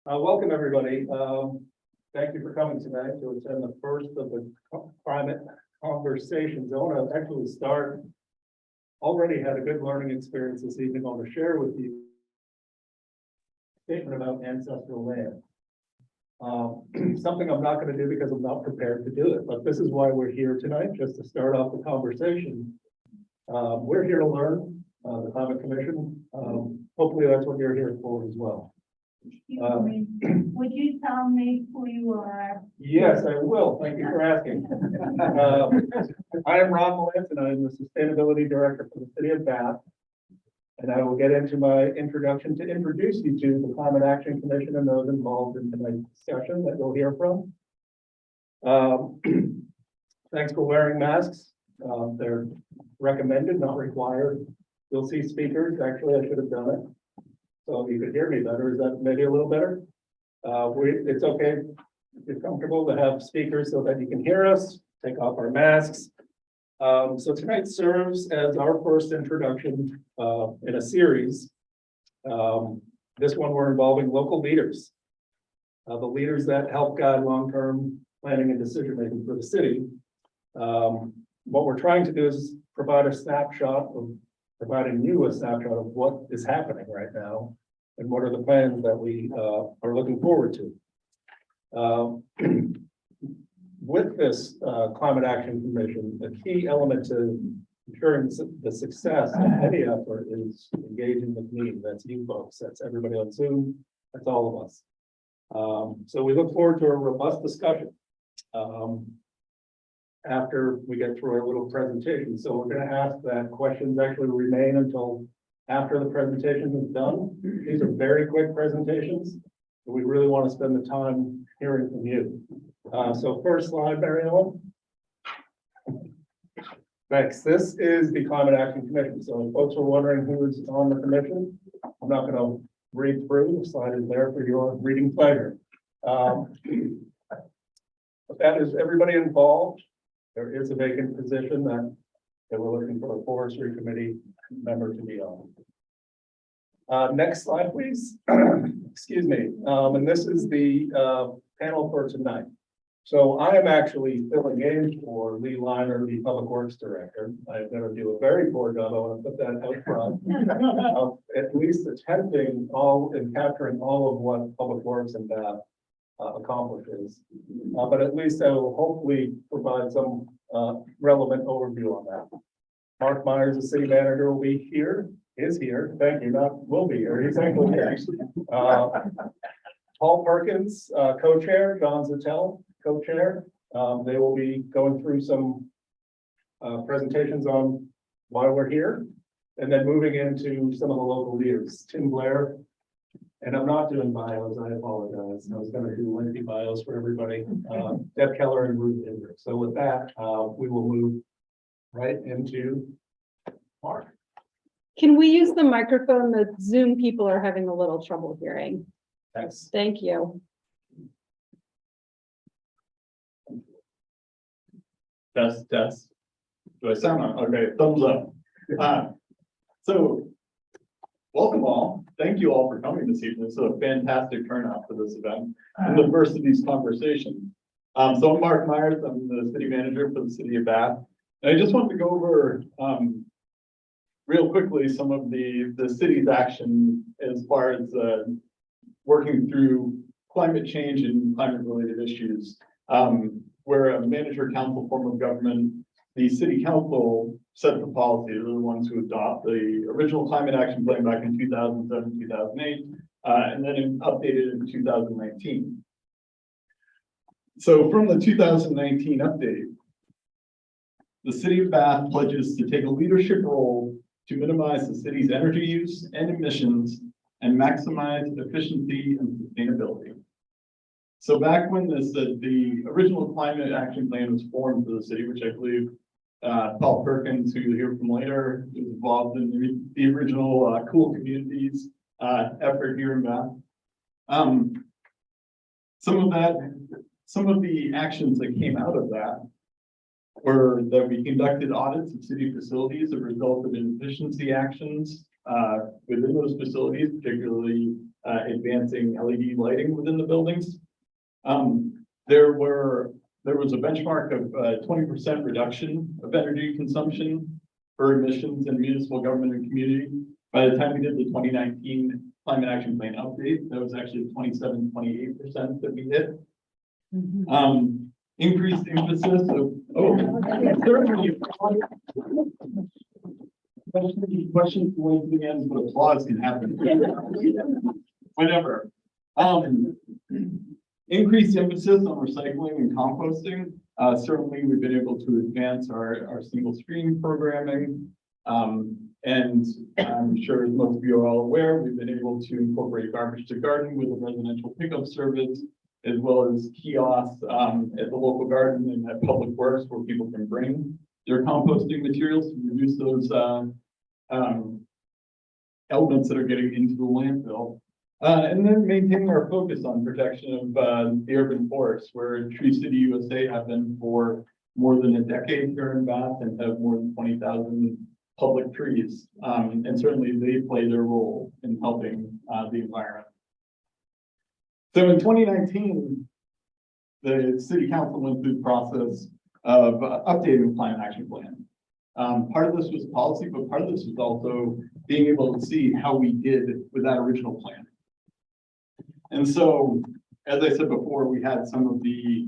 Welcome, everybody. Thank you for coming tonight to attend the first of the climate conversations. I want to actually start. Already had a good learning experience this evening. I want to share with you a statement about ancestral land. Something I'm not going to do because I'm not prepared to do it, but this is why we're here tonight, just to start off the conversation. We're here to learn, the Climate Commission. Hopefully that's what you're here for as well. Would you tell me who you are? Yes, I will. Thank you for asking. I am Ron Malance, and I'm the Sustainability Director for the City of Bath. And I will get into my introduction to introduce you to the Climate Action Commission and those involved in tonight's discussion that you'll hear from. Thanks for wearing masks. They're recommended, not required. You'll see speakers. Actually, I should have done it, so you could hear me better. Is that maybe a little better? It's okay if you're comfortable to have speakers so that you can hear us. Take off our masks. So tonight serves as our first introduction in a series. This one we're involving local leaders, the leaders that help guide long-term planning and decision-making for the city. What we're trying to do is provide a snapshot of providing you a snapshot of what is happening right now and what are the plans that we are looking forward to. With this Climate Action Commission, the key element to ensuring the success of any effort is engaging the community. That's you folks, that's everybody on Zoom, that's all of us. So we look forward to a robust discussion after we get through our little presentation. So we're going to ask that questions actually remain until after the presentation is done. These are very quick presentations. We really want to spend the time hearing from you. So first slide, Mary Ellen. Thanks. This is the Climate Action Commission. So folks are wondering who is on the commission. I'm not going to read through. The slide is there for your reading pleasure. But that is everybody involved. There is a vacant position that we're looking for a forestry committee member to be on. Next slide, please. Excuse me. And this is the panel for tonight. So I am actually filling in for Lee Liner, the Public Works Director. I'm going to do a very poor job. I want to put that out front. At least attempting all and capturing all of what Public Works and Bath accomplishes. But at least I will hopefully provide some relevant overview on that. Mark Myers, the city manager, will be here. Is here. Thank you. Not will be here. He's actually here. Paul Perkins, co-chair. John Zattel, co-chair. They will be going through some presentations on why we're here, and then moving into some of the local leaders. Tim Blair, and I'm not doing bios. I apologize. I was going to do lengthy bios for everybody. Deb Keller and Ruth Indrick. So with that, we will move right into Mark. Can we use the microphone? The Zoom people are having a little trouble hearing. Thanks. Thank you. Test. Do I sound on? Okay, thumbs up. So welcome all. Thank you all for coming this evening. This is a fantastic turnout for this event and the first of these conversations. So I'm Mark Myers. I'm the city manager for the city of Bath. And I just wanted to go over real quickly some of the city's action as far as working through climate change and climate related issues. We're a manager council form of government. The city council set the policy. They're the ones who adopt the original climate action plan back in 2007, 2008, and then updated in 2019. So from the 2019 update, the city of Bath pledges to take a leadership role to minimize the city's energy use and emissions and maximize efficiency and sustainability. So back when the original climate action plan was formed for the city, which I believe Paul Perkins, who you'll hear from later, was involved in the original Cool Communities effort here in Bath. Some of the actions that came out of that were that we conducted audits of city facilities that resulted in efficiency actions within those facilities, particularly advancing LED lighting within the buildings. There was a benchmark of 20% reduction of energy consumption for emissions in municipal government and community. By the time we did the 2019 climate action plan update, that was actually 27-28% that we hit. Increased emphasis of, questions going to the end, but applause can happen. Whatever. Increased emphasis on recycling and composting. Certainly, we've been able to advance our single stream programming. And I'm sure as most of you are all aware, we've been able to incorporate garbage to garden with a residential pickup service, as well as kiosks at the local garden and at public works where people can bring their composting materials to reduce those elements that are getting into the landfill. And then maintaining our focus on protection of the urban forests, where Tree City USA have been for more than a decade here in Bath and have more than 20,000 public trees. And certainly they play their role in helping the environment. So in 2019, the City Council went through the process of updating the Climate Action Plan. Part of this was policy, but part of this was also being able to see how we did with that original plan. And so, as I said before, we had some of the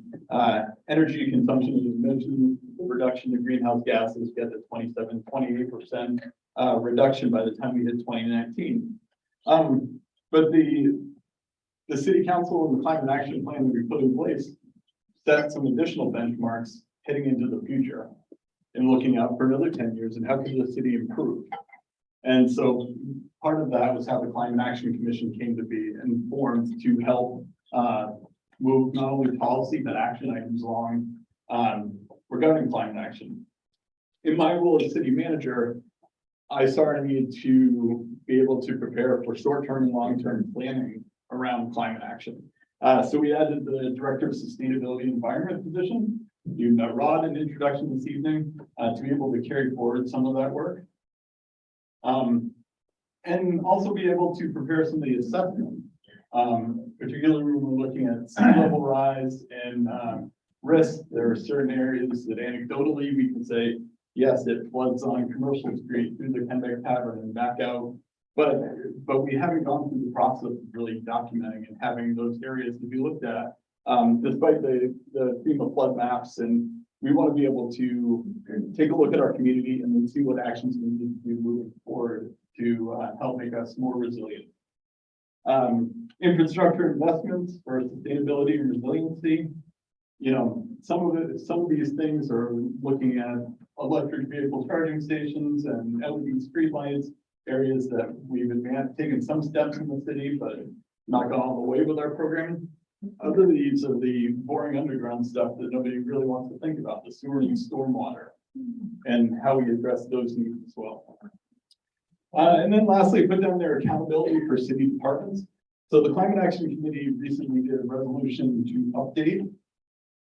energy consumption, as you mentioned, the reduction in greenhouse gases, get to 28% reduction by the time we hit 2019. But the City Council and the Climate Action Plan that we put in place set some additional benchmarks heading into the future and looking out for another 10 years and how can the city improve. And so part of that was how the Climate Action Commission came to be and formed to help move not only policy, but action items along regarding climate action. In my role as city manager, I saw a need to be able to prepare for short-term and long-term planning around climate action. So we added the Director of Sustainability and Environment position. You met Rod in introduction this evening to be able to carry forward some of that work. And also be able to prepare some of the assessment, particularly when we're looking at sea level rise and risk. There are certain areas that anecdotally we can say, yes, it floods on Commercial Street through the Kenbeck Tavern and back out. But we haven't gone through the process of really documenting and having those areas to be looked at, despite the theme of flood maps. And we want to be able to take a look at our community and then see what actions we need to do moving forward to help make us more resilient. Infrastructure investments for sustainability and resiliency. You know, some of these things are looking at electric vehicle charging stations and LED streetlights, areas that we've taken some steps in the city, but not gone all the way with our program. Other of these are the boring underground stuff that nobody really wants to think about, the sewer and stormwater, and how we address those needs as well. And then lastly, put down their accountability for city departments. So the Climate Action Committee recently did a resolution to update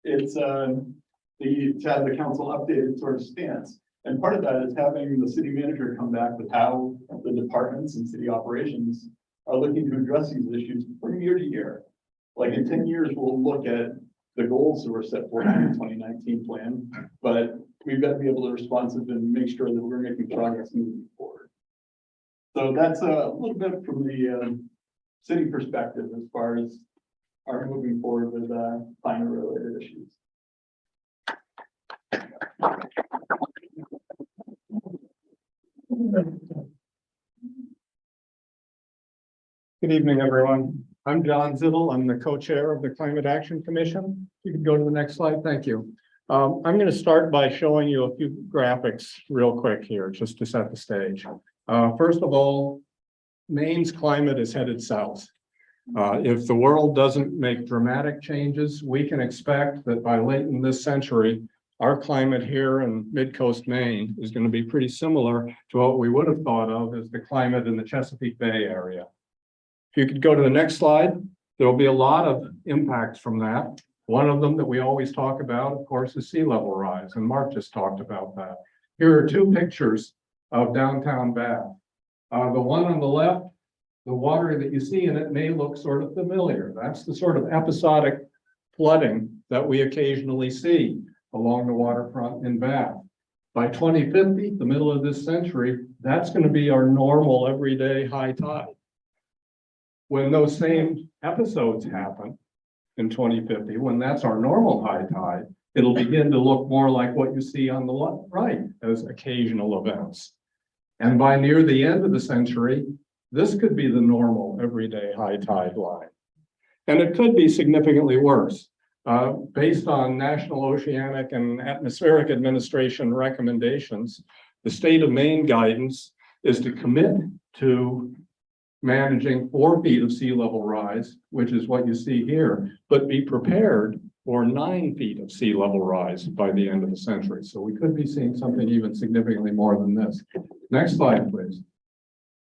its to have the council update its sort of stance. And part of that is having the city manager come back with how the departments and city operations are looking to address these issues from year to year. Like in 10 years, we'll look at the goals that were set forth in the 2019 plan, but we've got to be able to responsive and make sure that we're making progress moving forward. So that's a little bit from the city perspective as far as our moving forward with climate related issues. Good evening, everyone. I'm John Zittel. I'm the co-chair of the Climate Action Commission. You can go to the next slide. Thank you. I'm going to start by showing you a few graphics real quick here, just to set the stage. First of all, Maine's climate is headed south. If the world doesn't make dramatic changes, we can expect that by late in this century, our climate here in mid-coast Maine is going to be pretty similar to what we would have thought of as the climate in the Chesapeake Bay area. If you could go to the next slide, there will be a lot of impacts from that. One of them that we always talk about, of course, is sea level rise, and Mark just talked about that. Here are two pictures of downtown Bath. The one on the left The water that you see in it may look sort of familiar. That's the sort of episodic flooding that we occasionally see along the waterfront in Bath. By 2050, the middle of this century, that's going to be our normal everyday high tide. When those same episodes happen in 2050, when that's our normal high tide, it'll begin to look more like what you see on the right as occasional events. And by near the end of the century, this could be the normal everyday high tide line. And it could be significantly worse. Based on National Oceanic and Atmospheric Administration recommendations, the state of Maine guidance is to commit to managing 4 feet of sea level rise, which is what you see here, but be prepared for 9 feet of sea level rise by the end of the century. So we could be seeing something even significantly more than this. Next slide, please.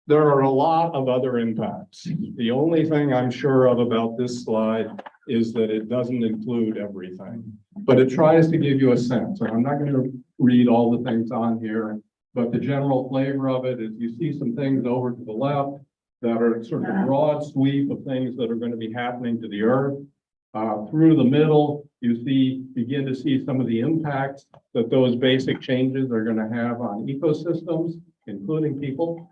There are a lot of other impacts. The only thing I'm sure of about this slide is that it doesn't include everything, but it tries to give you a sense. And I'm not going to read all the things on here, but the general flavor of it is you see some things over to the left that are sort of a broad sweep of things that are going to be happening to the earth. Through the middle, you begin to see some of the impacts that those basic changes are going to have on ecosystems, including people.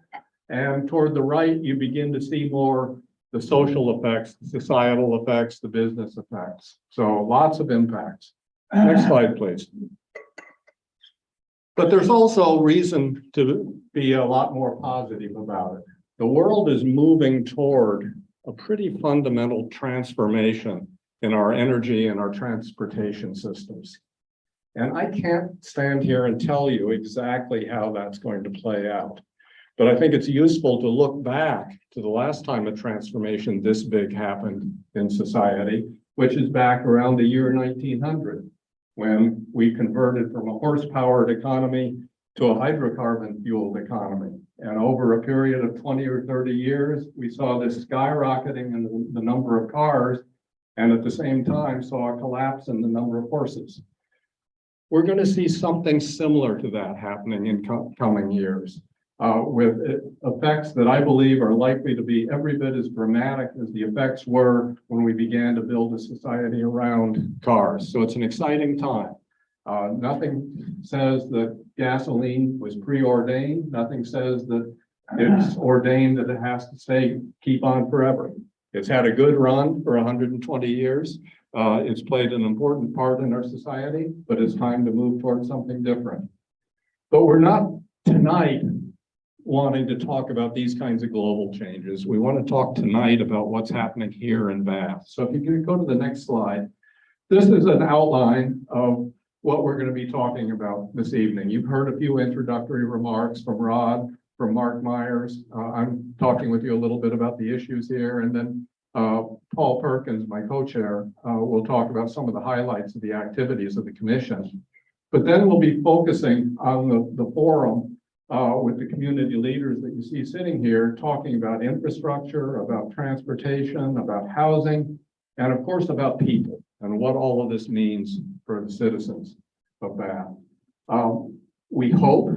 And toward the right, you begin to see more the social effects, the societal effects, the business effects. So lots of impacts. Next slide, please. But there's also reason to be a lot more positive about it. The world is moving toward a pretty fundamental transformation in our energy and our transportation systems. And I can't stand here and tell you exactly how that's going to play out. But I think it's useful to look back to the last time a transformation this big happened in society, which is back around the year 1900, when we converted from a horse-powered economy to a hydrocarbon-fueled economy. And over a period of 20 or 30 years, we saw this skyrocketing in the number of cars, and at the same time saw a collapse in the number of horses. We're going to see something similar to that happening in coming years. With effects that I believe are likely to be every bit as dramatic as the effects were when we began to build a society around cars. So it's an exciting time. Nothing says that gasoline was preordained. Nothing says that it's ordained that it has to keep on forever. It's had a good run for 120 years. It's played an important part in our society, but it's time to move towards something different. But we're not tonight wanting to talk about these kinds of global changes. We want to talk tonight about what's happening here in Bath. So if you could go to the next slide. This is an outline of what we're going to be talking about this evening. You've heard a few introductory remarks from Rod, from Mark Myers. I'm talking with you a little bit about the issues here, and then Paul Perkins, my co-chair, will talk about some of the highlights of the activities of the commission. But then we'll be focusing on the forum with the community leaders that you see sitting here, talking about infrastructure, about transportation, about housing, and of course about people and what all of this means for the citizens of Bath. We hope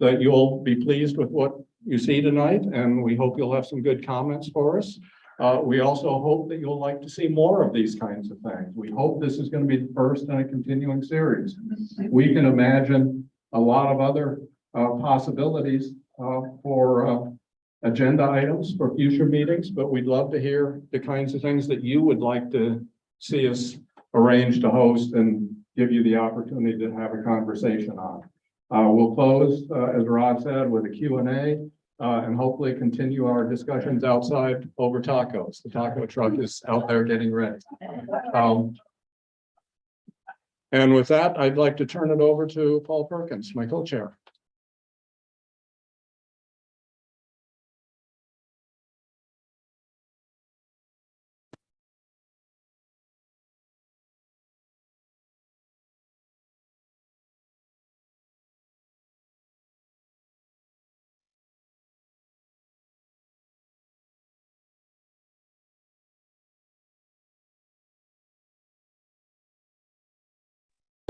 that you'll be pleased with what you see tonight, and we hope you'll have some good comments for us. We also hope that you'll like to see more of these kinds of things. We hope this is going to be the first in a continuing series. We can imagine a lot of other possibilities for agenda items for future meetings, but we'd love to hear the kinds of things that you would like to see us arrange to host and give you the opportunity to have a conversation on. We'll close, as Rod said, with a Q&A and hopefully continue our discussions outside over tacos. The taco truck is out there getting ready. And with that, I'd like to turn it over to Paul Perkins, my co-chair.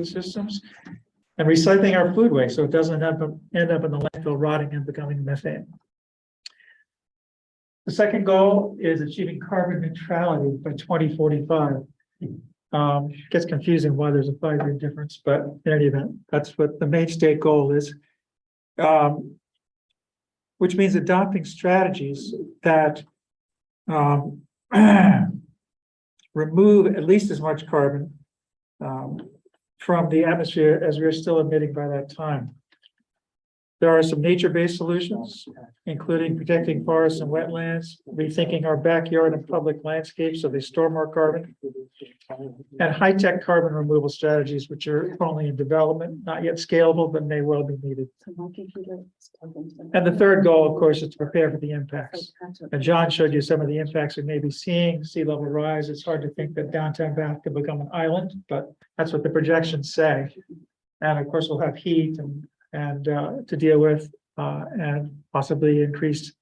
Systems and recycling our food waste so it doesn't end up in the landfill rotting and becoming methane. The second goal is achieving carbon neutrality by 2045. Gets confusing why there's a 5-year difference, but in any event, that's what the main state goal is. Which means adopting strategies that remove at least as much carbon from the atmosphere as we're still emitting by that time. There are some nature-based solutions, including protecting forests and wetlands, rethinking our backyard and public landscapes so they store more carbon, and high-tech carbon removal strategies, which are only in development, not yet scalable, but may well be needed. And the third goal, of course, is to prepare for the impacts. And John showed you some of the impacts we may be seeing, sea level rise. It's hard to think that downtown Bath could become an island, but that's what the projections say. And of course, we'll have heat and to deal with, and possibly increased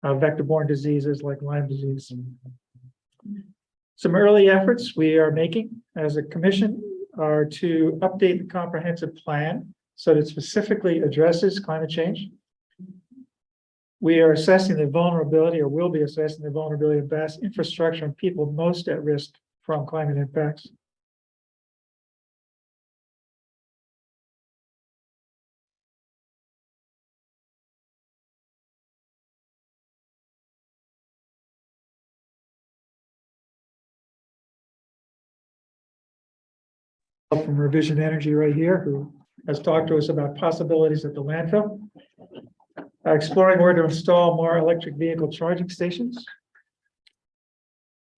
vector-borne diseases like Lyme disease. Some early efforts we are making as a commission are to update the comprehensive plan so that it specifically addresses climate change. We are assessing the vulnerability, or will be assessing the vulnerability of vast infrastructure and people most at risk from climate impacts. From Revision Energy right here, who has talked to us about possibilities at the landfill. Exploring where to install more electric vehicle charging stations.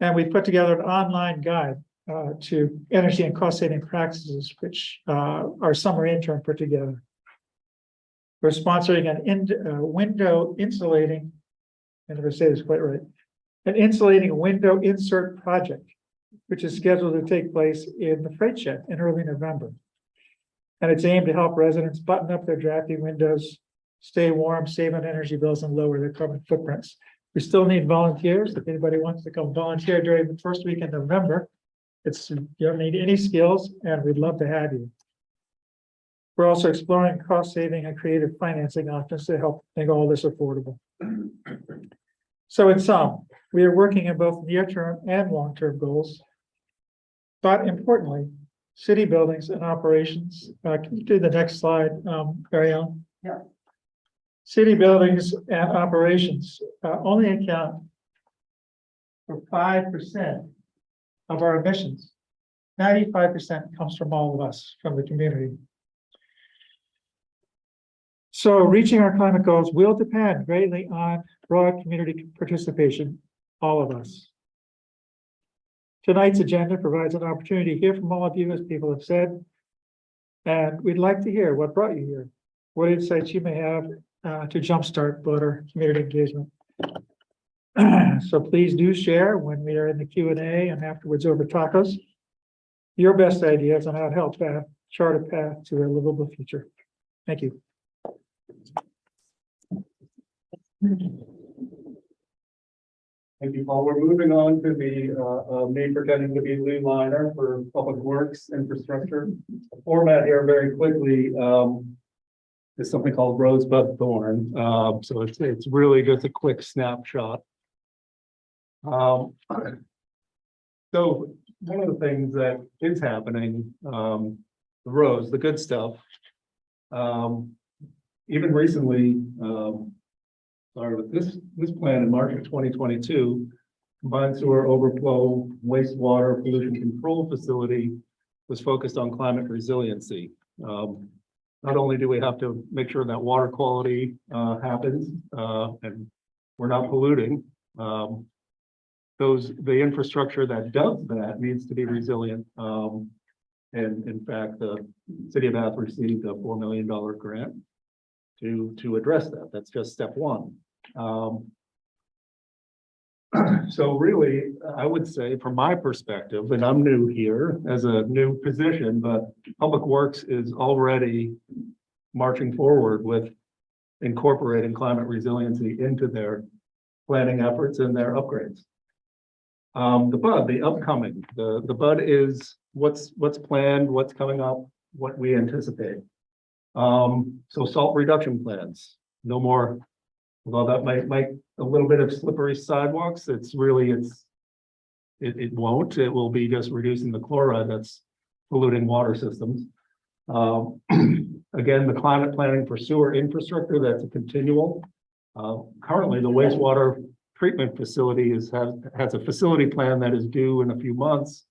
And we put together an online guide to energy and cost saving practices, which our summer intern put together. We're sponsoring an window insulating, I never say this quite right, an insulating window insert project, which is scheduled to take place in the freight shed in early November. And it's aimed to help residents button up their drafty windows, stay warm, save on energy bills, and lower their carbon footprints. We still need volunteers. If anybody wants to come volunteer during the first week in November, you don't need any skills, and we'd love to have you. We're also exploring cost-saving and creative financing options to help make all this affordable. So in sum, we are working on both near-term and long-term goals. But importantly, city buildings and operations. Can you do the next slide, Ariel? Yeah. City buildings and operations only account for 5% of our emissions. 95% comes from all of us, from the community. So reaching our climate goals will depend greatly on broad community participation, all of us. Tonight's agenda provides an opportunity to hear from all of you, as people have said, and we'd like to hear what brought you here, what insights you may have to jumpstart broader community engagement. So please do share when we are in the Q&A and afterwards over tacos, your best ideas on how to help chart a path to a livable future. Thank you. Thank you, Paul. We're moving on to the me pretending to be Lee Liner for Public Works Infrastructure. The format here very quickly is something called Rosebud Thorn. So it's really just a quick snapshot. So one of the things that is happening, the rose, the good stuff, even recently, with this plan in March of 2022, combined sewer overflow wastewater pollution control facility was focused on climate resiliency. Not only do we have to make sure that water quality happens and we're not polluting, the infrastructure that does that needs to be resilient. And in fact, the city of Bath received a $4 million grant to address that. That's just step one. So really, I would say from my perspective, and I'm new here as a new position, but Public Works is already marching forward with incorporating climate resiliency into their planning efforts and their upgrades. The upcoming, the bud is what's planned, what's coming up, what we anticipate. So salt reduction plans, no more Although that might make a little bit of slippery sidewalks, it won't, it will be just reducing the chloride that's polluting water systems. Again, the climate planning for sewer infrastructure, that's a continual. Currently, the wastewater treatment facility has a facility plan that is due in a few months.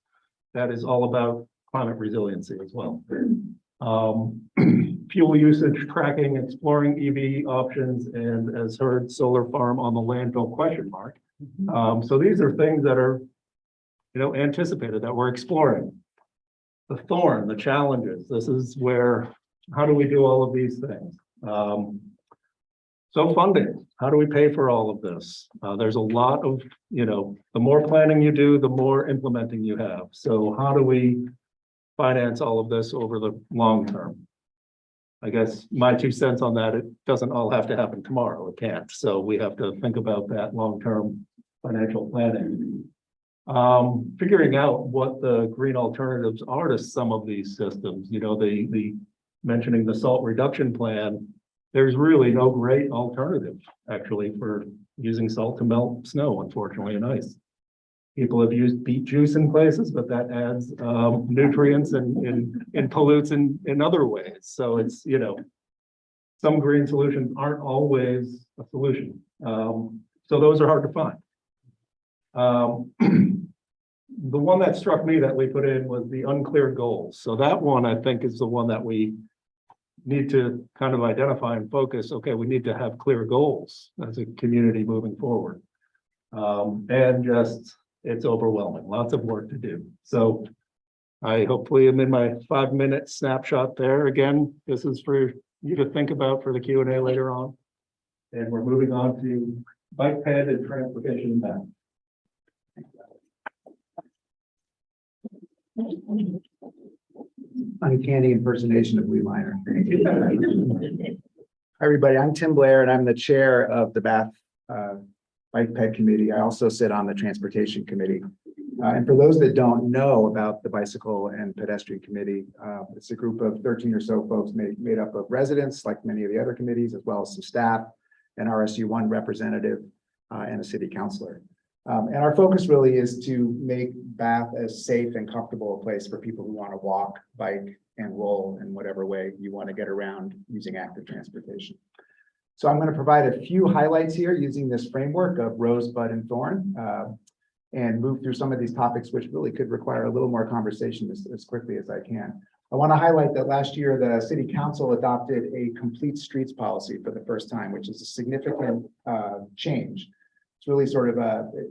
That is all about climate resiliency as well. Fuel usage tracking, exploring EV options, and as heard, solar farm on the landfill question mark. So these are things that are, anticipated that we're exploring. The thorn, the challenges, this is where, how do we do all of these things? So funding, how do we pay for all of this? There's a lot of, the more planning you do, the more implementing you have. So how do we finance all of this over the long term? I guess my 2 cents on that, it doesn't all have to happen tomorrow. It can't. So we have to think about that long-term financial planning. Figuring out what the green alternatives are to some of these systems, the mentioning the salt reduction plan, there's really no great alternative actually for using salt to melt snow, unfortunately, and ice. People have used beet juice in places, but that adds nutrients and pollutes in other ways. So it's, some green solutions aren't always a solution. So those are hard to find. The one that struck me that we put in was the unclear goals. So that one, I think, is the one that we need to kind of identify and focus. Okay, we need to have clear goals as a community moving forward. And just, it's overwhelming, lots of work to do. So I hopefully am in my 5-minute snapshot there. Again, this is for you to think about for the Q&A later on. And we're moving on to bike ped and transportation back. Uncanny impersonation of Lee Miner. Hi, everybody. I'm Tim Blair, and I'm the chair of the Bath Bike Ped Committee. I also sit on the Transportation Committee. And for those that don't know about the Bicycle and Pedestrian Committee, it's a group of 13 or so folks made up of residents, like many of the other committees, as well as some staff, an RSU1 representative, and a city councilor. And our focus really is to make Bath as safe and comfortable a place for people who want to walk, bike, and roll in whatever way you want to get around using active transportation. So I'm going to provide a few highlights here using this framework of rose, bud, and thorn, and move through some of these topics, which really could require a little more conversation as quickly as I can. I want to highlight that last year, the City Council adopted a complete streets policy for the first time, which is a significant change. It's really sort of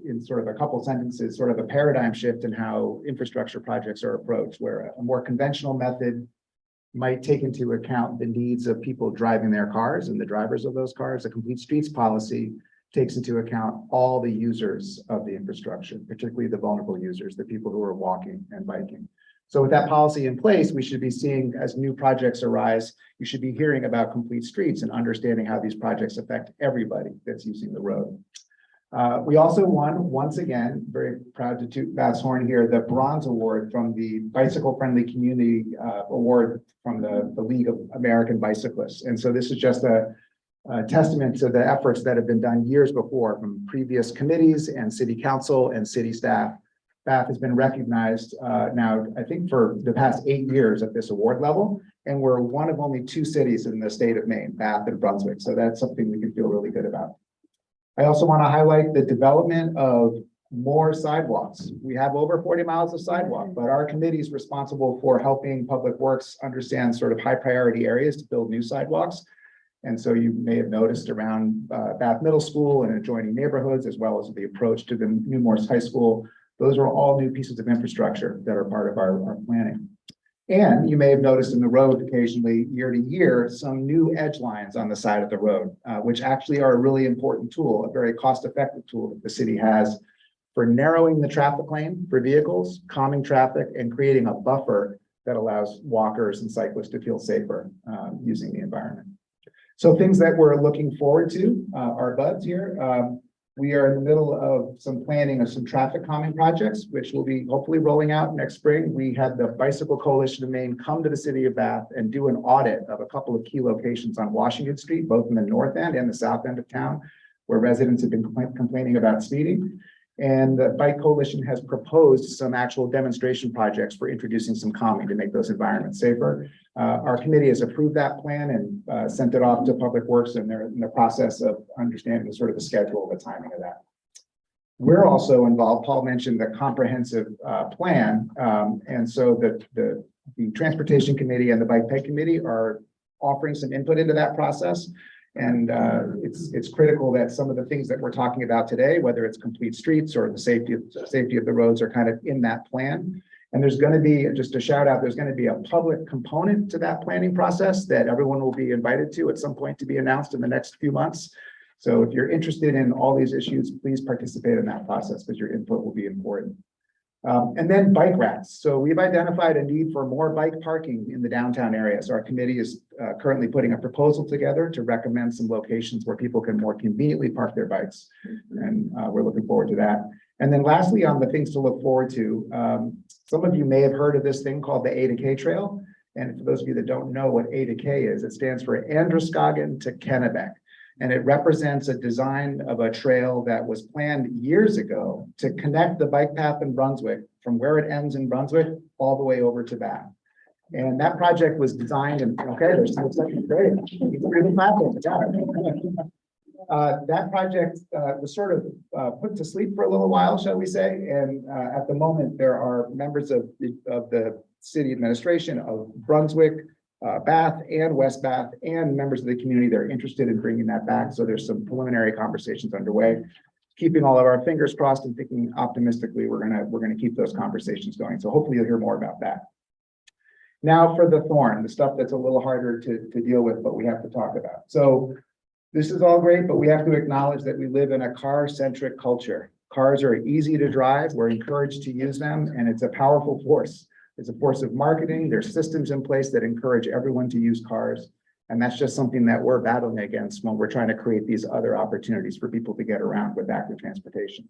in a couple sentences, sort of a paradigm shift in how infrastructure projects are approached, where a more conventional method might take into account the needs of people driving their cars and the drivers of those cars. A complete streets policy takes into account all the users of the infrastructure, particularly the vulnerable users, the people who are walking and biking. So with that policy in place, we should be seeing, as new projects arise, you should be hearing about complete streets and understanding how these projects affect everybody that's using the road. We also won, once again, very proud to toot Bath's horn here, the Bronze Award from the Bicycle Friendly Community Award from the League of American Bicyclists. And so this is just a testament to the efforts that have been done years before from previous committees and city council and city staff. Bath has been recognized now, I think, for the past 8 years at this award level. And we're one of only 2 cities in the state of Maine, Bath and Brunswick. So that's something we can feel really good about. I also want to highlight the development of more sidewalks. We have over 40 miles of sidewalk, but our committee is responsible for helping Public Works understand sort of high priority areas to build new sidewalks. And so you may have noticed around Bath Middle School and adjoining neighborhoods, as well as the approach to the New Morse High School. Those are all new pieces of infrastructure that are part of our planning. And you may have noticed in the road occasionally, year to year, some new edge lines on the side of the road, which actually are a really important tool, a very cost-effective tool that the city has for narrowing the traffic lane for vehicles, calming traffic, and creating a buffer that allows walkers and cyclists to feel safer using the environment. So things that we're looking forward to are buds here. We are in the middle of some planning of some traffic calming projects, which will be hopefully rolling out next spring. We had the Bicycle Coalition of Maine come to the city of Bath and do an audit of a couple of key locations on Washington Street, both in the north end and the south end of town, where residents have been complaining about speeding. And the Bike Coalition has proposed some actual demonstration projects for introducing some calming to make those environments safer. Our committee has approved that plan and sent it off to Public Works, and they're in the process of understanding sort of the schedule, the timing of that. We're also involved. Paul mentioned the comprehensive plan, and so the Transportation Committee and the Bike Ped Committee are offering some input into that process. And it's critical that some of the things that we're talking about today, whether it's complete streets or the safety of the roads, are kind of in that plan. And there's going to be, just a shout out, there's going to be a public component to that planning process that everyone will be invited to at some point to be announced in the next few months. So if you're interested in all these issues, please participate in that process because your input will be important. And then bike racks. So we've identified a need for more bike parking in the downtown area. So our committee is currently putting a proposal together to recommend some locations where people can more conveniently park their bikes. And we're looking forward to that. And then lastly, on the things to look forward to, some of you may have heard of this thing called the A to K Trail. And for those of you that don't know what A to K is, it stands for Androscoggin to Kennebec. And it represents a design of a trail that was planned years ago to connect the bike path in Brunswick from where it ends in Brunswick all the way over to Bath. And that project was designed, and okay, there's no second grade. That project was sort of put to sleep for a little while, shall we say. And at the moment, there are members of the city administration of Brunswick, Bath and West Bath, and members of the community that are interested in bringing that back. So there's some preliminary conversations underway. Keeping all of our fingers crossed and thinking optimistically, we're gonna keep those conversations going. So hopefully you'll hear more about that. Now for the thorn, the stuff that's a little harder to deal with, but we have to talk about. So this is all great, but we have to acknowledge that we live in a car-centric culture. Cars are easy to drive, we're encouraged to use them, and it's a powerful force. It's a force of marketing. There's systems in place that encourage everyone to use cars. And that's just something that we're battling against when we're trying to create these other opportunities for people to get around with active transportation.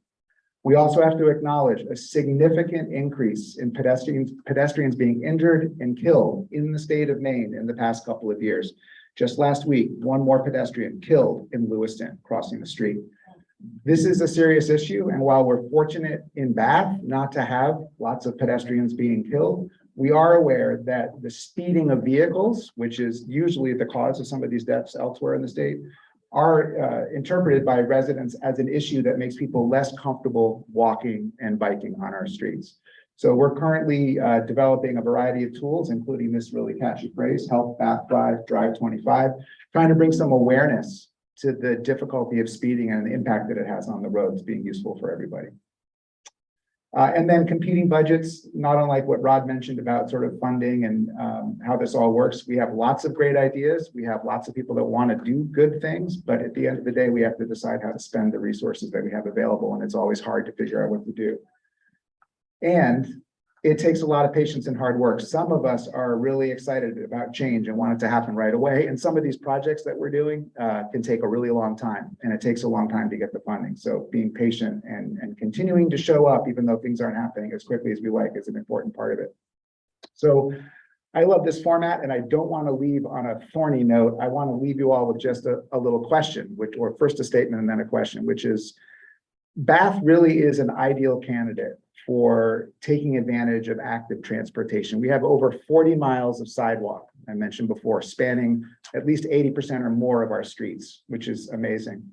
We also have to acknowledge a significant increase in pedestrians being injured and killed in the state of Maine in the past couple of years. Just last week, one more pedestrian killed in Lewiston crossing the street. This is a serious issue, and while we're fortunate in Bath not to have lots of pedestrians being killed, we are aware that the speeding of vehicles, which is usually the cause of some of these deaths elsewhere in the state, are interpreted by residents as an issue that makes people less comfortable walking and biking on our streets. So we're currently developing a variety of tools, including this really catchy phrase, Help Bath Thrive, Drive 25, trying to bring some awareness to the difficulty of speeding and the impact that it has on the roads being useful for everybody. And then competing budgets, not unlike what Rod mentioned about sort of funding and how this all works. We have lots of great ideas. We have lots of people that want to do good things, but at the end of the day, we have to decide how to spend the resources that we have available. And it's always hard to figure out what to do. And it takes a lot of patience and hard work. Some of us are really excited about change and want it to happen right away. And some of these projects that we're doing can take a really long time, and it takes a long time to get the funding. So being patient and continuing to show up, even though things aren't happening as quickly as we like, is an important part of it. So I love this format, and I don't want to leave on a thorny note. I want to leave you all with just a little question, or first a statement and then a question, which is, Bath really is an ideal candidate for taking advantage of active transportation. We have over 40 miles of sidewalk, I mentioned before, spanning at least 80% or more of our streets, which is amazing.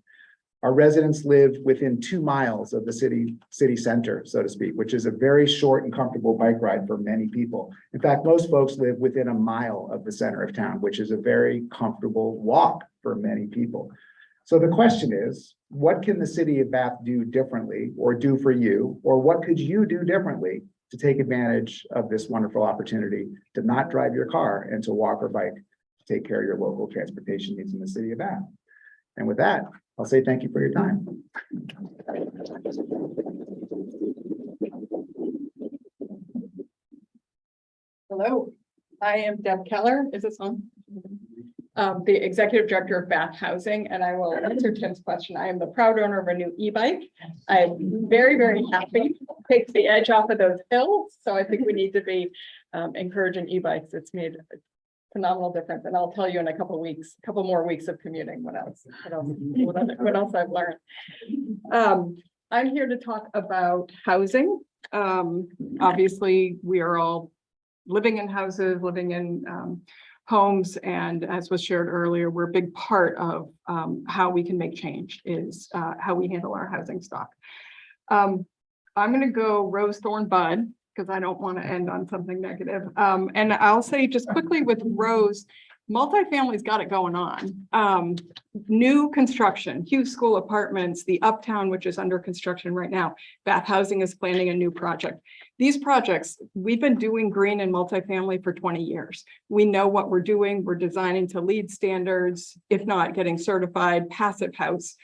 Our residents live within 2 miles of the city center, so to speak, which is a very short and comfortable bike ride for many people. In fact, most folks live within a mile of the center of town, which is a very comfortable walk for many people. So the question is, what can the city of Bath do differently or do for you? Or what could you do differently to take advantage of this wonderful opportunity to not drive your car and to walk or bike to take care of your local transportation needs in the city of Bath? And with that, I'll say thank you for your time. Hello, I am Deb Keller. Is this on? the executive director of Bath Housing, and I will answer Tim's question. I am the proud owner of a new e-bike. I'm very, very happy. Takes the edge off of those hills. So I think we need to be encouraging e-bikes. It's made a phenomenal difference. And I'll tell you in a couple more weeks of commuting, what else I've learned. I'm here to talk about housing. Obviously, we are all living in houses, living in homes, and as was shared earlier, we're a big part of how we can make change is how we handle our housing stock. I'm going to go rose, thorn, bud, because I don't want to end on something negative. And I'll say just quickly with rose, multifamily's got it going on. New construction, Hughes School Apartments, the Uptown, which is under construction right now. Bath Housing is planning a new project. These projects, we've been doing green and multifamily for 20 years. We know what we're doing. We're designing to LEED standards, if not getting certified, passive house.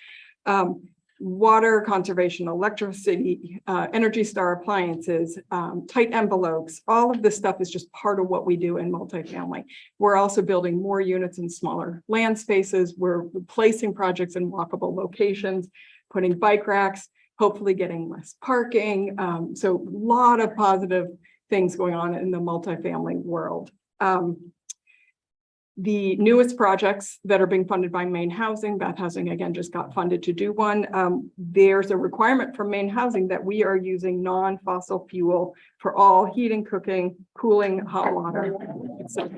Water conservation, electricity, Energy Star appliances, tight envelopes, all of this stuff is just part of what we do in multifamily. We're also building more units in smaller land spaces. We're placing projects in walkable locations, putting bike racks, hopefully getting less parking. So a lot of positive things going on in the multifamily world. The newest projects that are being funded by Maine Housing, Bath Housing again just got funded to do one. There's a requirement from Maine Housing that we are using non-fossil fuel for all heating, cooking, cooling, hot water, etc.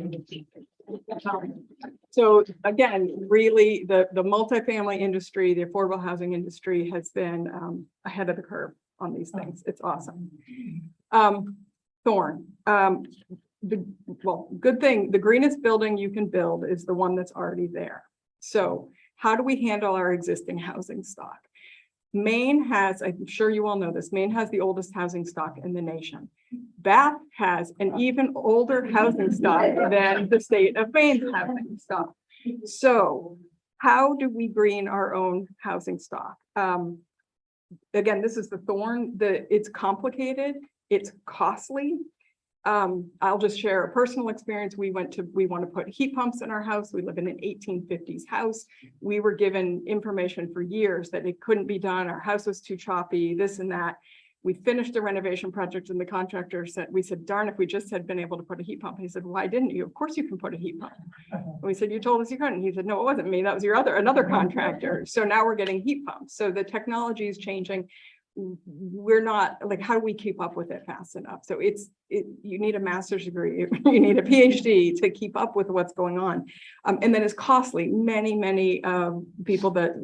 So again, really the multifamily industry, the affordable housing industry has been ahead of the curve on these things. It's awesome. Thorn. Good thing, the greenest building you can build is the one that's already there. So how do we handle our existing housing stock? Maine has, I'm sure you all know this, Maine has the oldest housing stock in the nation. Bath has an even older housing stock than the state of Maine's housing stock. So how do we green our own housing stock? Again, this is the thorn, it's complicated, it's costly. I'll just share a personal experience. We want to put heat pumps in our house. We live in an 1850s house. We were given information for years that it couldn't be done. Our house was too choppy, this and that. We finished the renovation project and the contractor said, we said, darn, if we just had been able to put a heat pump. He said, why didn't you? Of course you can put a heat pump. And we said, you told us you couldn't. He said, no, it wasn't me. That was your another contractor. So now we're getting heat pumps. So the technology is changing. We're not like, how do we keep up with it fast enough? So you need a master's degree, you need a PhD to keep up with what's going on. And then it's costly. Many people that,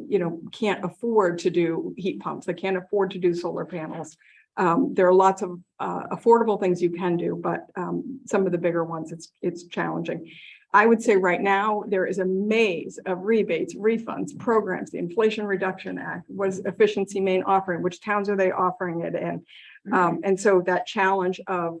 can't afford to do heat pumps, they can't afford to do solar panels. There are lots of affordable things you can do, but some of the bigger ones, it's challenging. I would say right now, there is a maze of rebates, refunds, programs. The Inflation Reduction Act was Efficiency Maine offering, which towns are they offering it in? And so that challenge of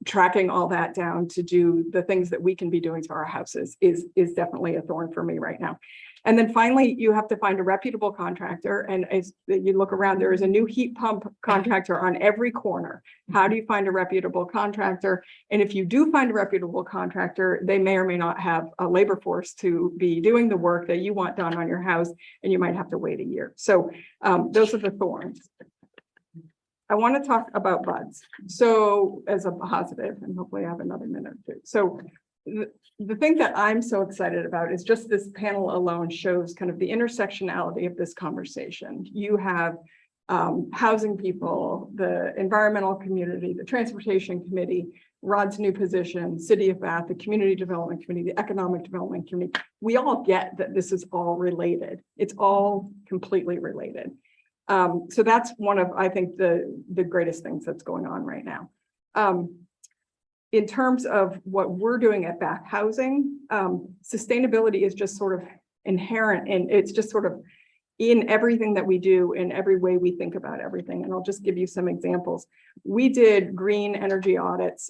tracking all that down to do the things that we can be doing to our houses is definitely a thorn for me right now. And then finally, you have to find a reputable contractor. And as you look around, there is a new heat pump contractor on every corner. How do you find a reputable contractor? And if you do find a reputable contractor, they may or may not have a labor force to be doing the work that you want done on your house, and you might have to wait a year. So those are the thorns. I want to talk about buds. So as a positive, and hopefully I have another minute or two. So the thing that I'm so excited about is just this panel alone shows kind of the intersectionality of this conversation. You have housing people, the environmental community, the transportation committee, Rod's new position, City of Bath, the community development committee, the economic development committee. We all get that this is all related. It's all completely related. So that's one of, I think, the greatest things that's going on right now. In terms of what we're doing at Bath Housing, sustainability is just sort of inherent, and it's just sort of in everything that we do, in every way we think about everything. And I'll just give you some examples. We did green energy audits,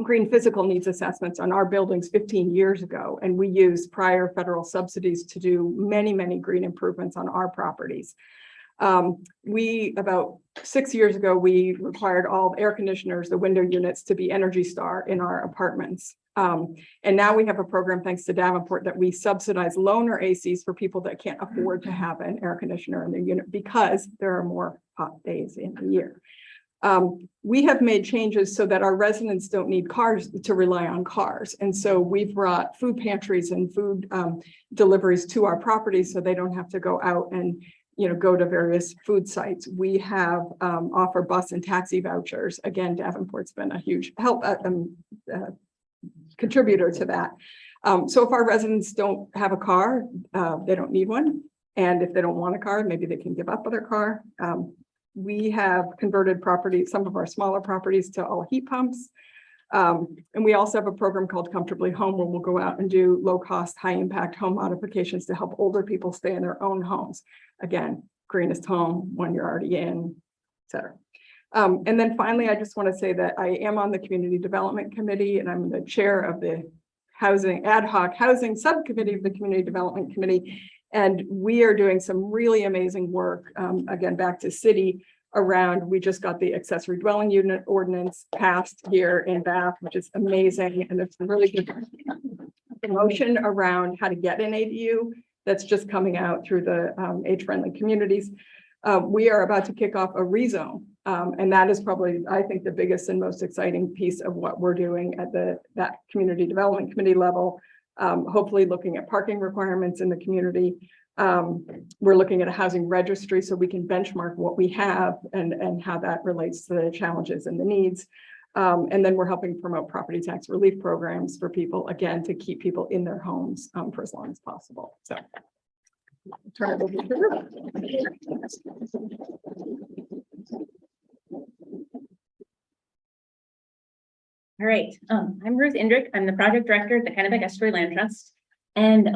green physical needs assessments on our buildings 15 years ago, and we used prior federal subsidies to do many green improvements on our properties. We, about 6 years ago, we required all air conditioners, the window units to be Energy Star in our apartments. And now we have a program, thanks to Davenport, that we subsidize loaner ACs for people that can't afford to have an air conditioner in their unit because there are more hot days in the year. We have made changes so that our residents don't need cars to rely on cars. And so we've brought food pantries and food deliveries to our properties so they don't have to go out and go to various food sites. We have offer bus and taxi vouchers. Again, Davenport's been a huge help contributor to that. So if our residents don't have a car, they don't need one. And if they don't want a car, maybe they can give up their car. We have converted properties, some of our smaller properties, to all heat pumps. And we also have a program called Comfortably Home, where we'll go out and do low-cost, high-impact home modifications to help older people stay in their own homes. Again, greenest home when you're already in, et cetera. And then finally, I just want to say that I am on the Community Development Committee, and I'm the chair of the Ad Hoc Housing Subcommittee of the Community Development Committee. And we are doing some really amazing work, again, back to city around, we just got the accessory dwelling unit ordinance passed here in Bath, which is amazing. And there's some really good promotion around how to get an ADU that's just coming out through the age-friendly communities. We are about to kick off a rezone. And that is probably, I think, the biggest and most exciting piece of what we're doing at that Community Development Committee level. Hopefully looking at parking requirements in the community. We're looking at a housing registry so we can benchmark what we have and how that relates to the challenges and the needs. And then we're helping promote property tax relief programs for people, again, to keep people in their homes for as long as possible. So turn it over to Ruth. All right, I'm Ruth Indrick. I'm the project director at the Kennebec Estuary Land Trust. And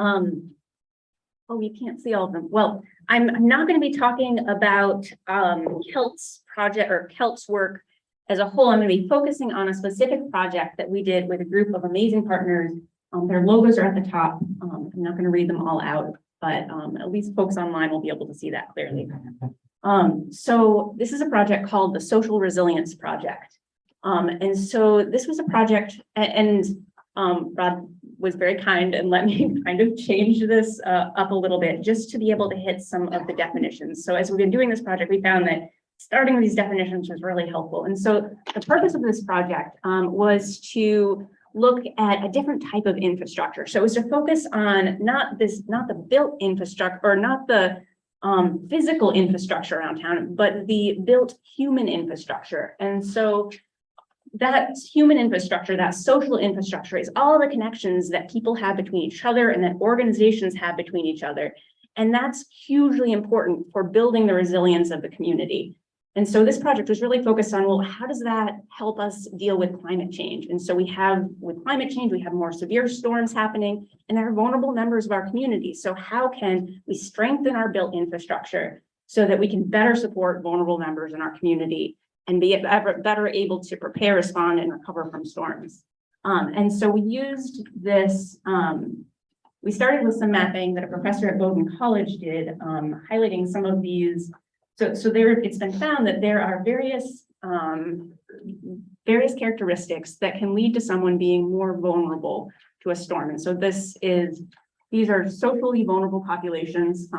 oh, you can't see all of them. Well, I'm not going to be talking about KELT's project or KELT's work as a whole. I'm going to be focusing on a specific project that we did with a group of amazing partners. Their logos are at the top. I'm not going to read them all out, but at least folks online will be able to see that clearly. So this is a project called the Social Resilience Project. And so this was a project, and Rod was very kind and let me kind of change this up a little bit just to be able to hit some of the definitions. So as we've been doing this project, we found that starting with these definitions was really helpful. And so the purpose of this project was to look at a different type of infrastructure. So it was to focus on not the built infrastructure or not the physical infrastructure around town, but the built human infrastructure. And so that human infrastructure, that social infrastructure, is all the connections that people have between each other and that organizations have between each other. And that's hugely important for building the resilience of the community. And so this project was really focused on, well, how does that help us deal with climate change? And so with climate change, we have more severe storms happening, and there are vulnerable members of our community. So how can we strengthen our built infrastructure so that we can better support vulnerable members in our community and be better able to prepare, respond, and recover from storms? And so we used this, we started with some mapping that a professor at Bowdoin College did, highlighting some of these. So there, it's been found that there are various characteristics that can lead to someone being more vulnerable to a storm. And so these are socially vulnerable populations.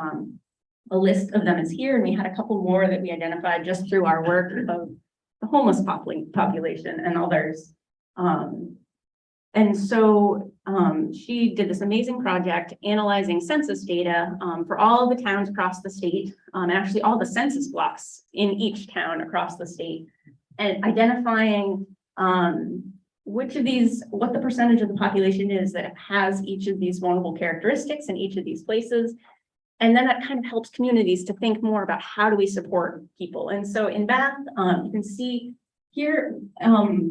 A list of them is here, and we had a couple more that we identified just through our work of the homeless population and others. And so she did this amazing project analyzing census data for all the towns across the state, and actually all the census blocks in each town across the state, and identifying what the percentage of the population is that has each of these vulnerable characteristics in each of these places. And then that kind of helps communities to think more about how do we support people. And so in Bath, you can see here,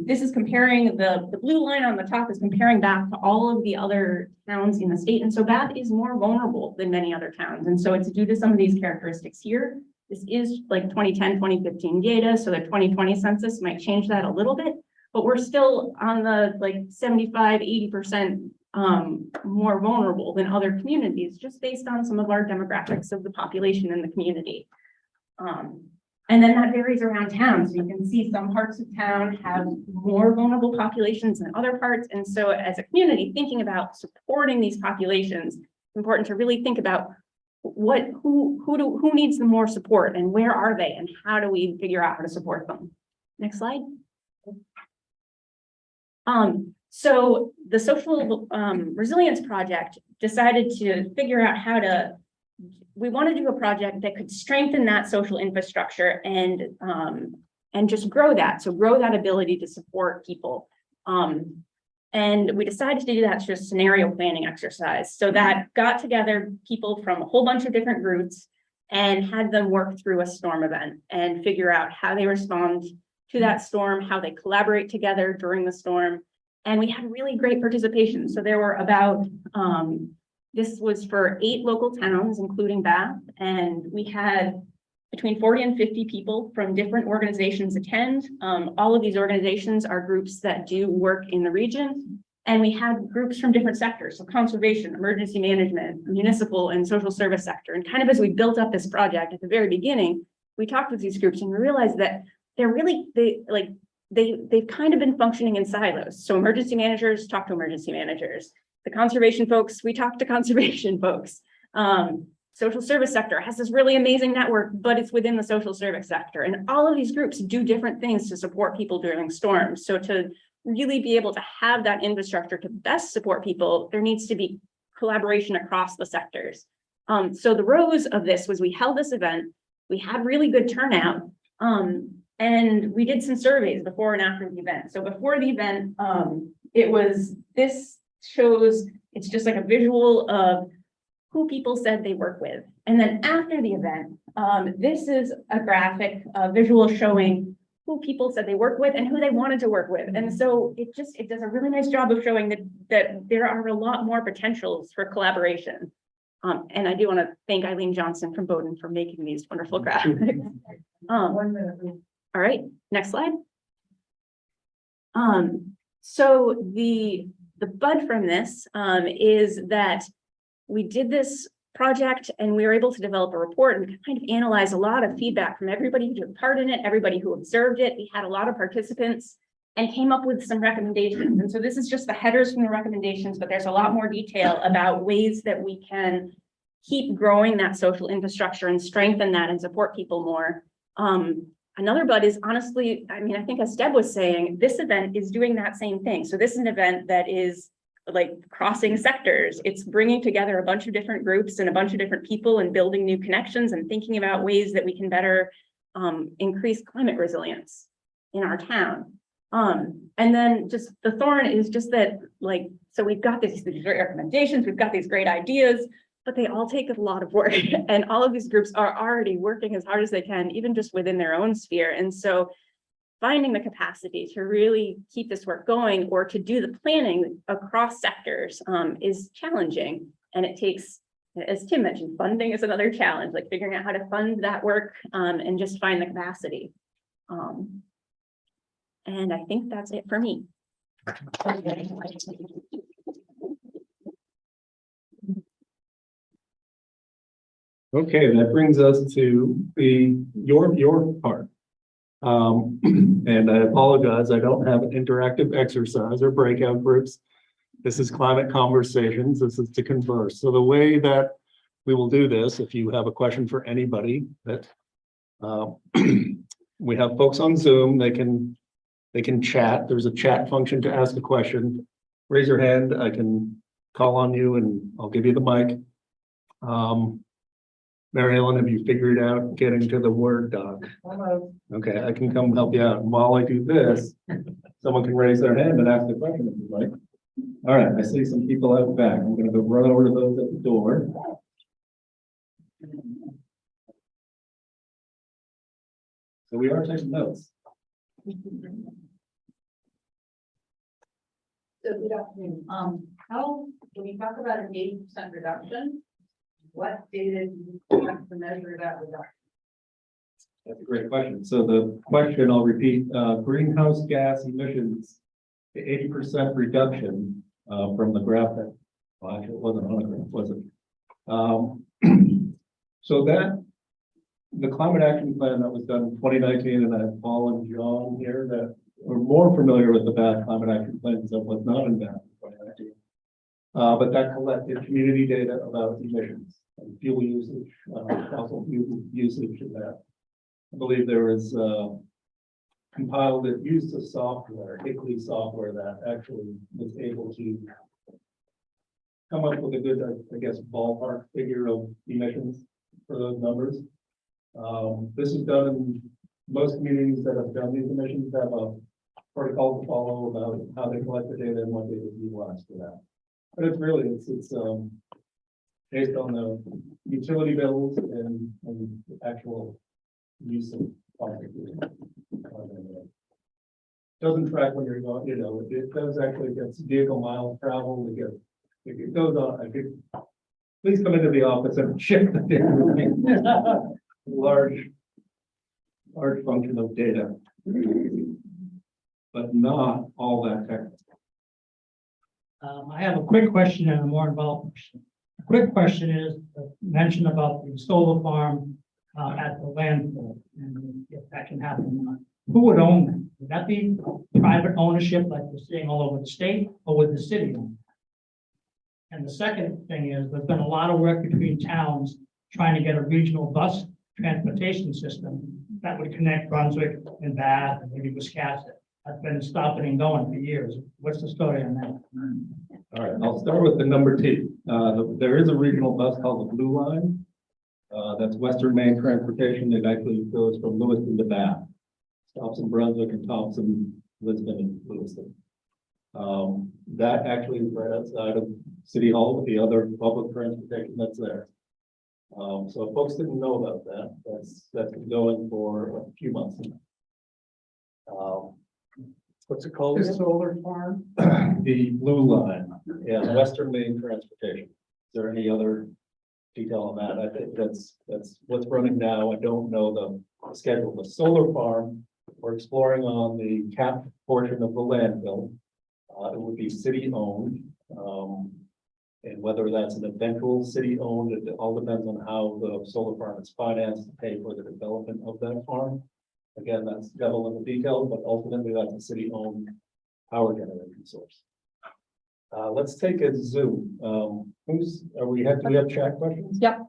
this is comparing the blue line on the top is comparing Bath to all of the other towns in the state. And so Bath is more vulnerable than many other towns. And so it's due to some of these characteristics here. This is like 2010, 2015 data. So the 2020 census might change that a little bit, but we're still on the like 75, 80% more vulnerable than other communities, just based on some of our demographics of the population in the community. And then that varies around town. So you can see some parts of town have more vulnerable populations than other parts. And so as a community, thinking about supporting these populations, it's important to really think about who needs the more support and where are they and how do we figure out how to support them. Next slide. So the social resilience project decided to figure out we want to do a project that could strengthen that social infrastructure and just grow that. So grow that ability to support people. And we decided to do that through a scenario planning exercise. So that got together people from a whole bunch of different groups and had them work through a storm event and figure out how they respond to that storm, how they collaborate together during the storm. And we had really great participation. So there were about, this was for 8 local towns, including Bath, and we had between 40 and 50 people from different organizations attend. All of these organizations are groups that do work in the region. And we had groups from different sectors, so conservation, emergency management, municipal and social service sector. And kind of as we built up this project at the very beginning, we talked with these groups and we realized that they've kind of been functioning in silos. So emergency managers talk to emergency managers. The conservation folks, we talk to conservation folks. Social service sector has this really amazing network, but it's within the social service sector. And all of these groups do different things to support people during storms. So to really be able to have that infrastructure to best support people, there needs to be collaboration across the sectors. So the rose of this was we held this event, we had really good turnout, and we did some surveys before and after the event. So before the event, this shows, it's just like a visual of who people said they work with. And then after the event, this is a graphic, a visual showing who people said they work with and who they wanted to work with. And so it does a really nice job of showing that there are a lot more potentials for collaboration. And I do want to thank Eileen Johnson from Bowdoin for making these wonderful graphics. 1 minute. All right, next slide. So the bud from this is that we did this project and we were able to develop a report and kind of analyze a lot of feedback from everybody who took part in it, everybody who observed it. We had a lot of participants and came up with some recommendations. And so this is just the headers from the recommendations, but there's a lot more detail about ways that we can keep growing that social infrastructure and strengthen that and support people more. Another bud is honestly, I mean, I think as Deb was saying, this event is doing that same thing. So this is an event that is like crossing sectors. It's bringing together a bunch of different groups and a bunch of different people and building new connections and thinking about ways that we can better increase climate resilience in our town. And then just the thorn is just that, like, so we've got these great recommendations, we've got these great ideas, but they all take a lot of work. And all of these groups are already working as hard as they can, even just within their own sphere. And so finding the capacity to really keep this work going or to do the planning across sectors is challenging. And it takes, as Tim mentioned, funding is another challenge, like figuring out how to fund that work and just find the capacity. And I think that's it for me. Okay, that brings us to your part. And I apologize, I don't have an interactive exercise or breakout groups. This is climate conversations. This is to converse. So the way that we will do this, if you have a question for anybody that we have folks on Zoom, they can chat. There's a chat function to ask a question. Raise your hand. I can call on you and I'll give you the mic. Mary Ellen, have you figured out getting to the Word doc? Okay, I can come help you out. And while I do this, someone can raise their hand and ask the question if you'd like. All right, I see some people out back. I'm going to go run over to those at the door. So we are taking notes. So good afternoon. When you talk about an 80% reduction, what data do you have to measure that reduction? That's a great question. So the question, I'll repeat, greenhouse gas emissions, the 80% reduction from the graphic. Well, actually, it wasn't on a graph, was it? So that the climate action plan that was done in 2019, and I have Paul and John here that are more familiar with the Bath climate action plans that was not in Bath in 2019. But that collected community data about emissions and fuel usage, fossil fuel usage and that. I believe there was, compiled, it used a software, HICLY software that actually was able to come up with a good, I guess, ballpark figure of emissions for those numbers. This is done in most communities that have done these emissions have a protocol to follow about how they collect the data and what they would utilize for that. But it's really, it's based on the utility bills and the actual use of fossil fuel. Doesn't track when you're going, you know, it does actually gets vehicle miles traveled, it goes on, I think. Please come into the office and check the data. Large function of data. But not all that technical. I have a quick question and a more involved question. The quick question is mention about the solar farm at the landfill, and if that can happen or not. Who would own that? Would that be private ownership like we're seeing all over the state, or would the city own it? And the second thing is, there's been a lot of work between towns trying to get a regional bus transportation system that would connect Brunswick and Bath and maybe Wiscasset. That's been stopping and going for years. What's the story on that? All right, I'll start with the number T. There is a regional bus called the Blue Line. That's Western Main Transportation. It actually goes from Lewiston to Bath. Stops in Brunswick and Thompson, Lisbon, and Lewiston. That actually is right outside of City Hall with the other public transportation that's there. So if folks didn't know about that, that's been going for a few months now. What's it called? The solar farm. The Blue Line, yeah, Western Main Transportation. Is there any other detail on that? I think that's what's running now. I don't know the schedule. The solar farm, we're exploring on the capped portion of the landfill. It would be city owned. And whether that's an eventual city owned, it all depends on how the solar farm is financed to pay for the development of that farm. Again, that's devil in the details, but ultimately that's a city owned power generation source. Let's take a Zoom. Do we have chat questions? Yep.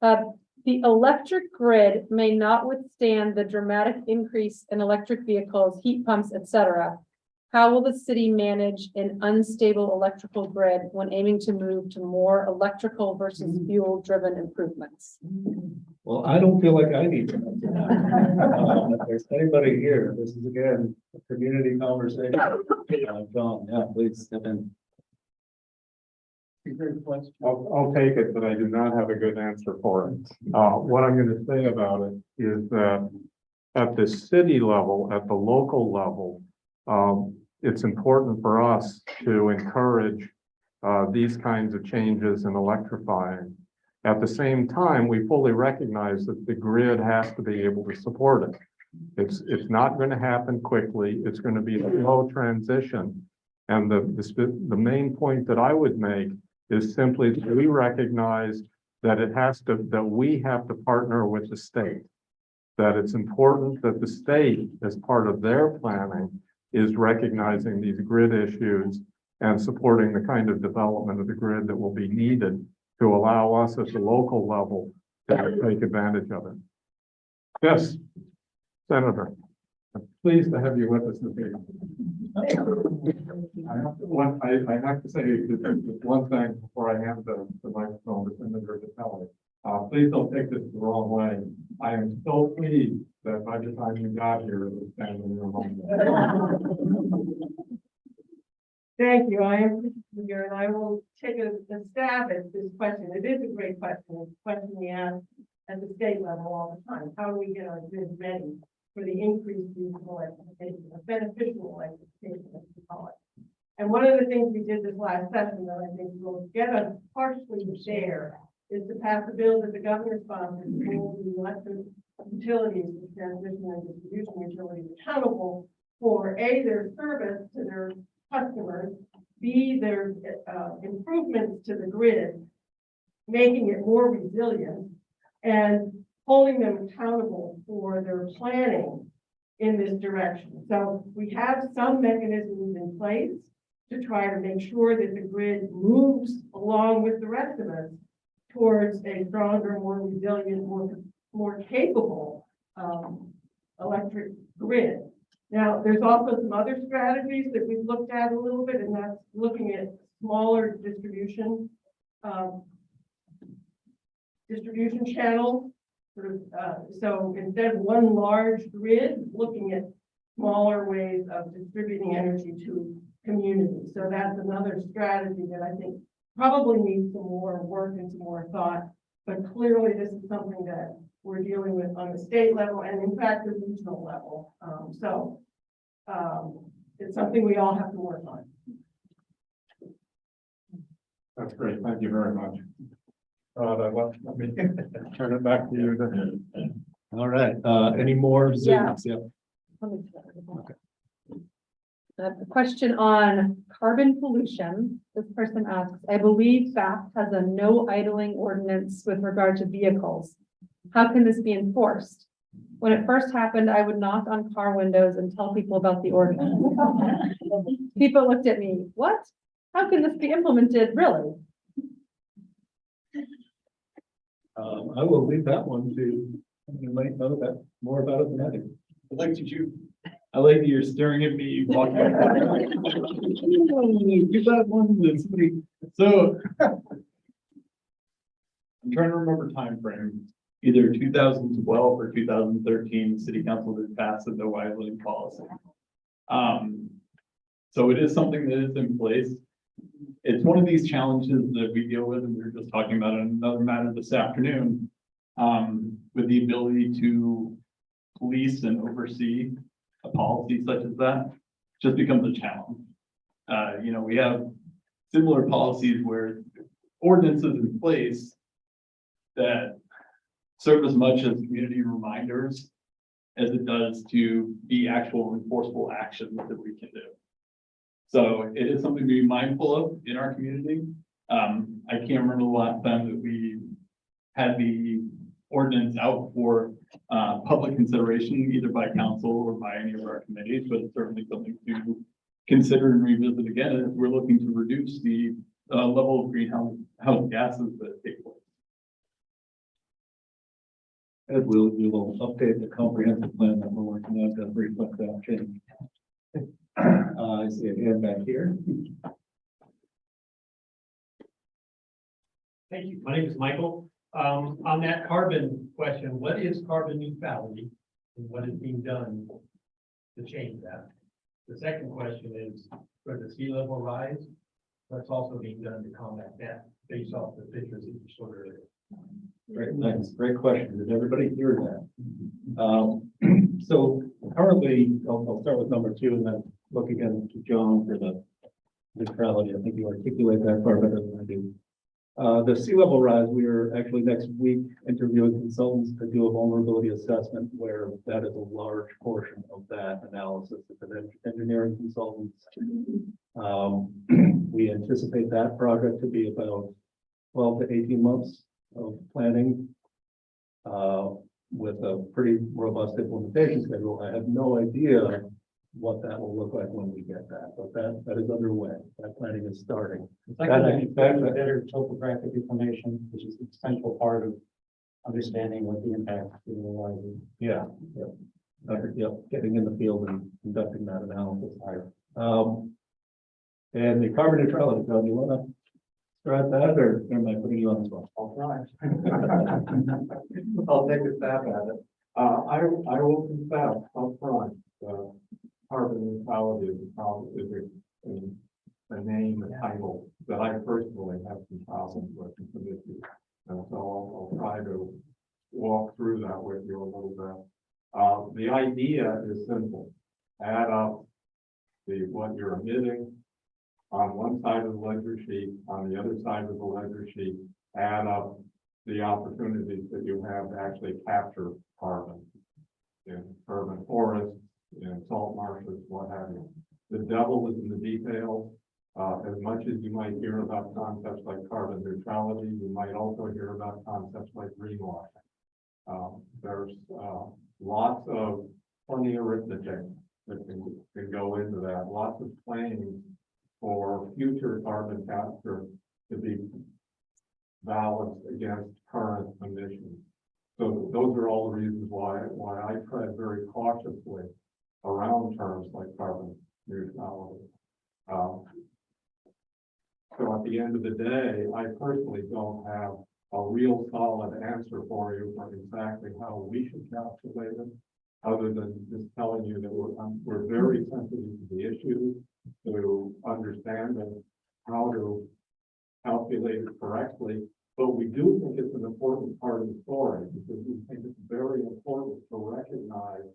The electric grid may not withstand the dramatic increase in electric vehicles, heat pumps, etc. How will the city manage an unstable electrical grid when aiming to move to more electrical versus fuel-driven improvements? Well, I don't feel like I need to know that. If there's anybody here, this is again, a community conversation. John, yeah, please step in. I'll take it, but I do not have a good answer for it. What I'm going to say about it is that at the city level, at the local level, it's important for us to encourage these kinds of changes in electrifying. At the same time, we fully recognize that the grid has to be able to support it. It's not going to happen quickly. It's going to be a slow transition. And the main point that I would make is simply that we recognize that we have to partner with the state. That it's important that the state, as part of their planning, is recognizing these grid issues and supporting the kind of development of the grid that will be needed to allow us at the local level to take advantage of it. Yes, Senator, I'm pleased to have you with us this evening. I have to say just one thing before I hand the microphone to Senator Vitale. Please don't take this the wrong way. I am so pleased that by the time you got here, it was standing in your home. Thank you. I am here, and I will take a stab at this question. It is a great question. It's a question we ask at the state level all the time. How do we get our grid ready for the increased use of electrification, a beneficial electrification, as we call it? And one of the things we did this last session that I think will get us partially there is to pass a bill that the governor sponsored to hold the electric utilities, the transmission and distribution utilities, accountable for A, their service to their customers, B, their improvements to the grid, making it more resilient, and holding them accountable for their planning in this direction. So we have some mechanisms in place to try to make sure that the grid moves along with the rest of us towards a stronger, more resilient, more capable electric grid. Now, there's also some other strategies that we've looked at a little bit, and that's looking at smaller distribution channels. So instead of one large grid, looking at smaller ways of distributing energy to communities. So that's another strategy that I think probably needs some more work and some more thought. But clearly, this is something that we're dealing with on the state level and in fact the regional level. It's something we all have to work on. That's great. Thank you very much. Let me turn it back to you then. All right, any more? Yeah. Zooms? Yep. A question on carbon pollution. This person asks, I believe Bath has a no idling ordinance with regard to vehicles. How can this be enforced? When it first happened, I would knock on car windows and tell people about the ordinance. People looked at me, what? How can this be implemented, really? I will leave that one to, you might know that more about it than I do. I like that you're staring at me walking. You got one that's somebody, so. I'm trying to remember time frame. Either 2012 or 2013, the city council did pass a no idling policy. So it is something that is in place. It's one of these challenges that we deal with, and we were just talking about it in another matter this afternoon, with the ability to police and oversee a policy such as that, just becomes a challenge. We have similar policies where ordinances in place that serve as much as community reminders as it does to be actual enforceable actions that we can do. So it is something to be mindful of in our community. I can't remember the last time that we had the ordinance out for public consideration, either by council or by any of our committees, but it's certainly something to consider and revisit again if we're looking to reduce the level of greenhouse gases that take place. And we will update the comprehensive plan that we're working on to reflect that change. I see a hand back here. Thank you. My name is Michael. On that carbon question, what is carbon neutrality and what is being done to change that? The second question is for the sea level rise, what's also being done to combat that based off the pictures that you showed earlier? Great, thanks. Great question. Did everybody hear that? So currently, I'll start with number 2 and then look again to John for the neutrality. I think you articulate that far better than I do. The sea level rise, we are actually next week interviewing consultants to do a vulnerability assessment where that is a large portion of that analysis. It's an engineering consultants. We anticipate that project to be about 12 to 18 months of planning with a pretty robust implementation schedule. I have no idea what that will look like when we get that, but that is underway. That planning is starting. Better topographic information, which is an essential part of understanding what the impact of the rise is. Yeah. Getting in the field and conducting that analysis. And the carbon neutrality, John, you want to start that, or am I putting you on the spot? I'll try. I'll take a stab at it. I will confess upfront, carbon neutrality is probably the name, the title that I personally have some problems with some issues. And so I'll try to walk through that with you a little bit. The idea is simple. Add up what you're emitting on one side of the ledger sheet, on the other side of the ledger sheet, add up the opportunities that you have to actually capture carbon in urban forests, in salt marshes, what have you. The devil is in the details. As much as you might hear about concepts like carbon neutrality, you might also hear about concepts like greenwashing. There's lots of plenty of arithmetic that can go into that, lots of planning for future carbon capture to be balanced against current emissions. So those are all the reasons why I tread very cautiously around terms like carbon neutrality. So at the end of the day, I personally don't have a real solid answer for you for exactly how we should calculate it, other than just telling you that we're very sensitive to the issue, to understand how to calculate it correctly. But we do think it's an important part of the story, because we think it's very important to recognize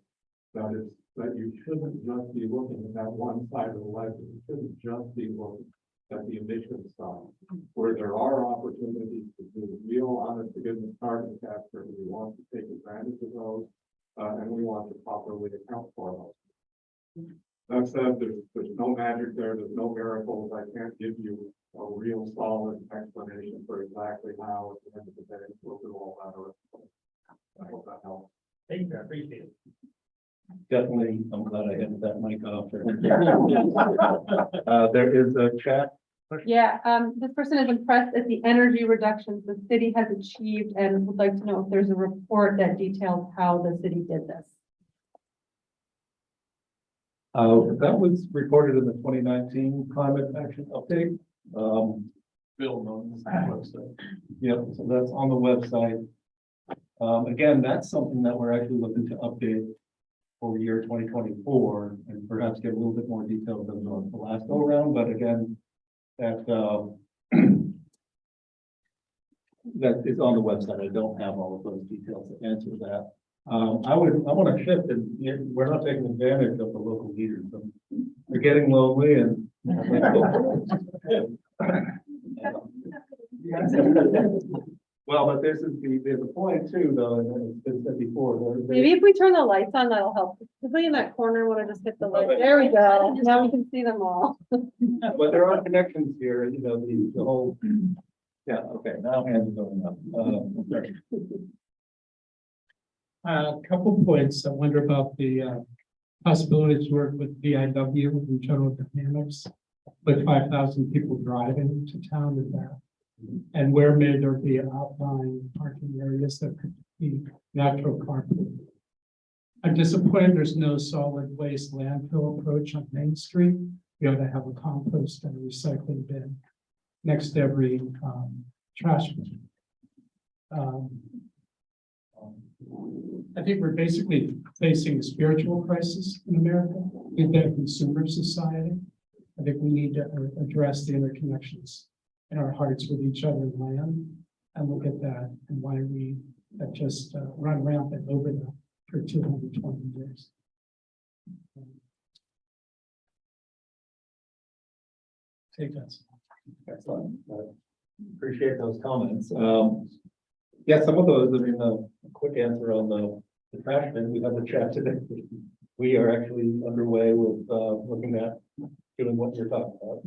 that you shouldn't just be looking at that one side of the ledger. You shouldn't just be looking at the emissions side, where there are opportunities to do real honest to goodness carbon capture. We want to take advantage of those, and we want to properly account for those. That said, there's no magic there. There's no miracles. I can't give you a real solid explanation for exactly how at the end of the day we'll do all that. I hope that helps. Thank you, I appreciate it. Definitely, I'm glad I had that mic off. There is a chat. Yeah, this person is impressed at the energy reductions the city has achieved and would like to know if there's a report that details how the city did this. That was reported in the 2019 climate action update. Bill knows that website. Yep, so that's on the website. Again, that's something that we're actually looking to update for year 2024 and perhaps get a little bit more detailed than the last go around. But again, that that is on the website. I don't have all of those details to answer that. I want to shift, and we're not taking advantage of the local leaders. They're getting lonely, and well, but there's a point too, though, and it's been said before. Maybe if we turn the lights on, that'll help. Particularly in that corner when I just hit the light. There we go. Now we can see them all. But there are connections here, you know, the whole. Yeah. Okay. Now hands are going up. Sorry. A couple points. I wonder about the possibility to work with VIW and General Dynamics with 5,000 people driving to town with that. And where may there be outlying parking areas that could be natural carpool? I'm disappointed there's no solid waste landfill approach on Main Street. We ought to have a compost and a recycling bin next to every trash bin. I think we're basically facing a spiritual crisis in America in the consumer society. I think we need to address the interconnections in our hearts with each other and land and look at that and why we have just run rampant over that for 220 years. Take that. Excellent. Appreciate those comments. Yeah, some of those, I mean, a quick answer on the trash bin. We had the chat today. We are actually underway with looking at doing what you're talking about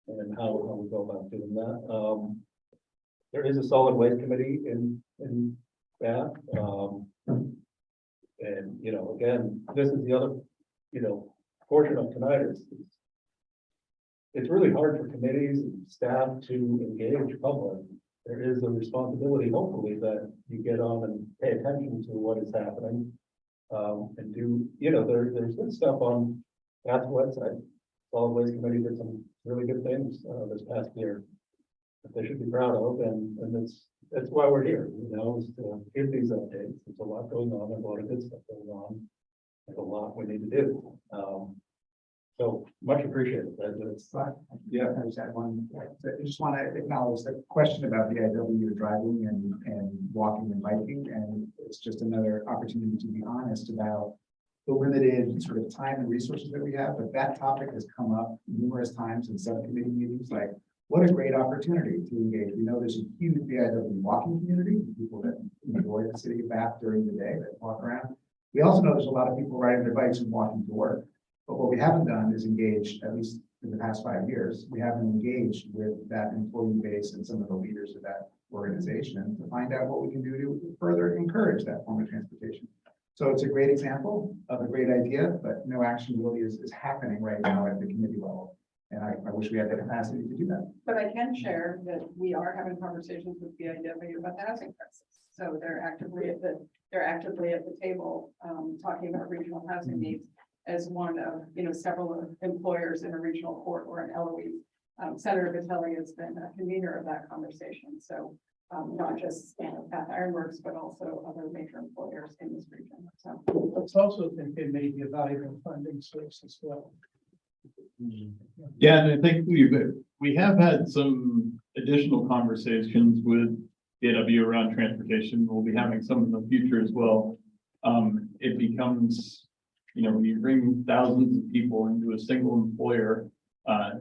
and how we go about doing that. There is a solid waste committee in Bath. And, you know, again, this is the other, you know, portion of tonight is it's really hard for committees and staff to engage public. There is a responsibility, hopefully, that you get on and pay attention to what is happening. And do, you know, there's good stuff on Bath's website. Solid Waste Committee did some really good things this past year that they should be proud of, and that's why we're here, you know, is to give these updates. There's a lot going on, there's a lot of good stuff going on. There's a lot we need to do. So much appreciated. Yeah, I just had one. I just want to acknowledge the question about VIW driving and walking and biking, and it's just another opportunity to be honest about the limited sort of time and resources that we have. But that topic has come up numerous times in subcommittee meetings. Like, what a great opportunity to engage. We know there's a huge VIW walking community, people that enjoy the city of Bath during the day that walk around. We also know there's a lot of people riding their bikes and walking to work. But what we haven't done is engage, at least in the past 5 years, we haven't engaged with that employee base and some of the leaders of that organization to find out what we can do to further encourage that form of transportation. So it's a great example of a great idea, but no action really is happening right now at the committee level. And I wish we had the capacity to do that. But I can share that we are having conversations with BIW about the housing crisis. So they're actively at the table, talking about regional housing needs as one of, several employers in a regional court or an LOE. Senator Vitelli has been a convener of that conversation. So not just Bath Iron Works, but also other major employers in this region. So Let's also think it may be a valuable funding source as well. Yeah, and I think we have had some additional conversations with BIW around transportation. We'll be having some in the future as well. It becomes, when you bring thousands of people into a single employer,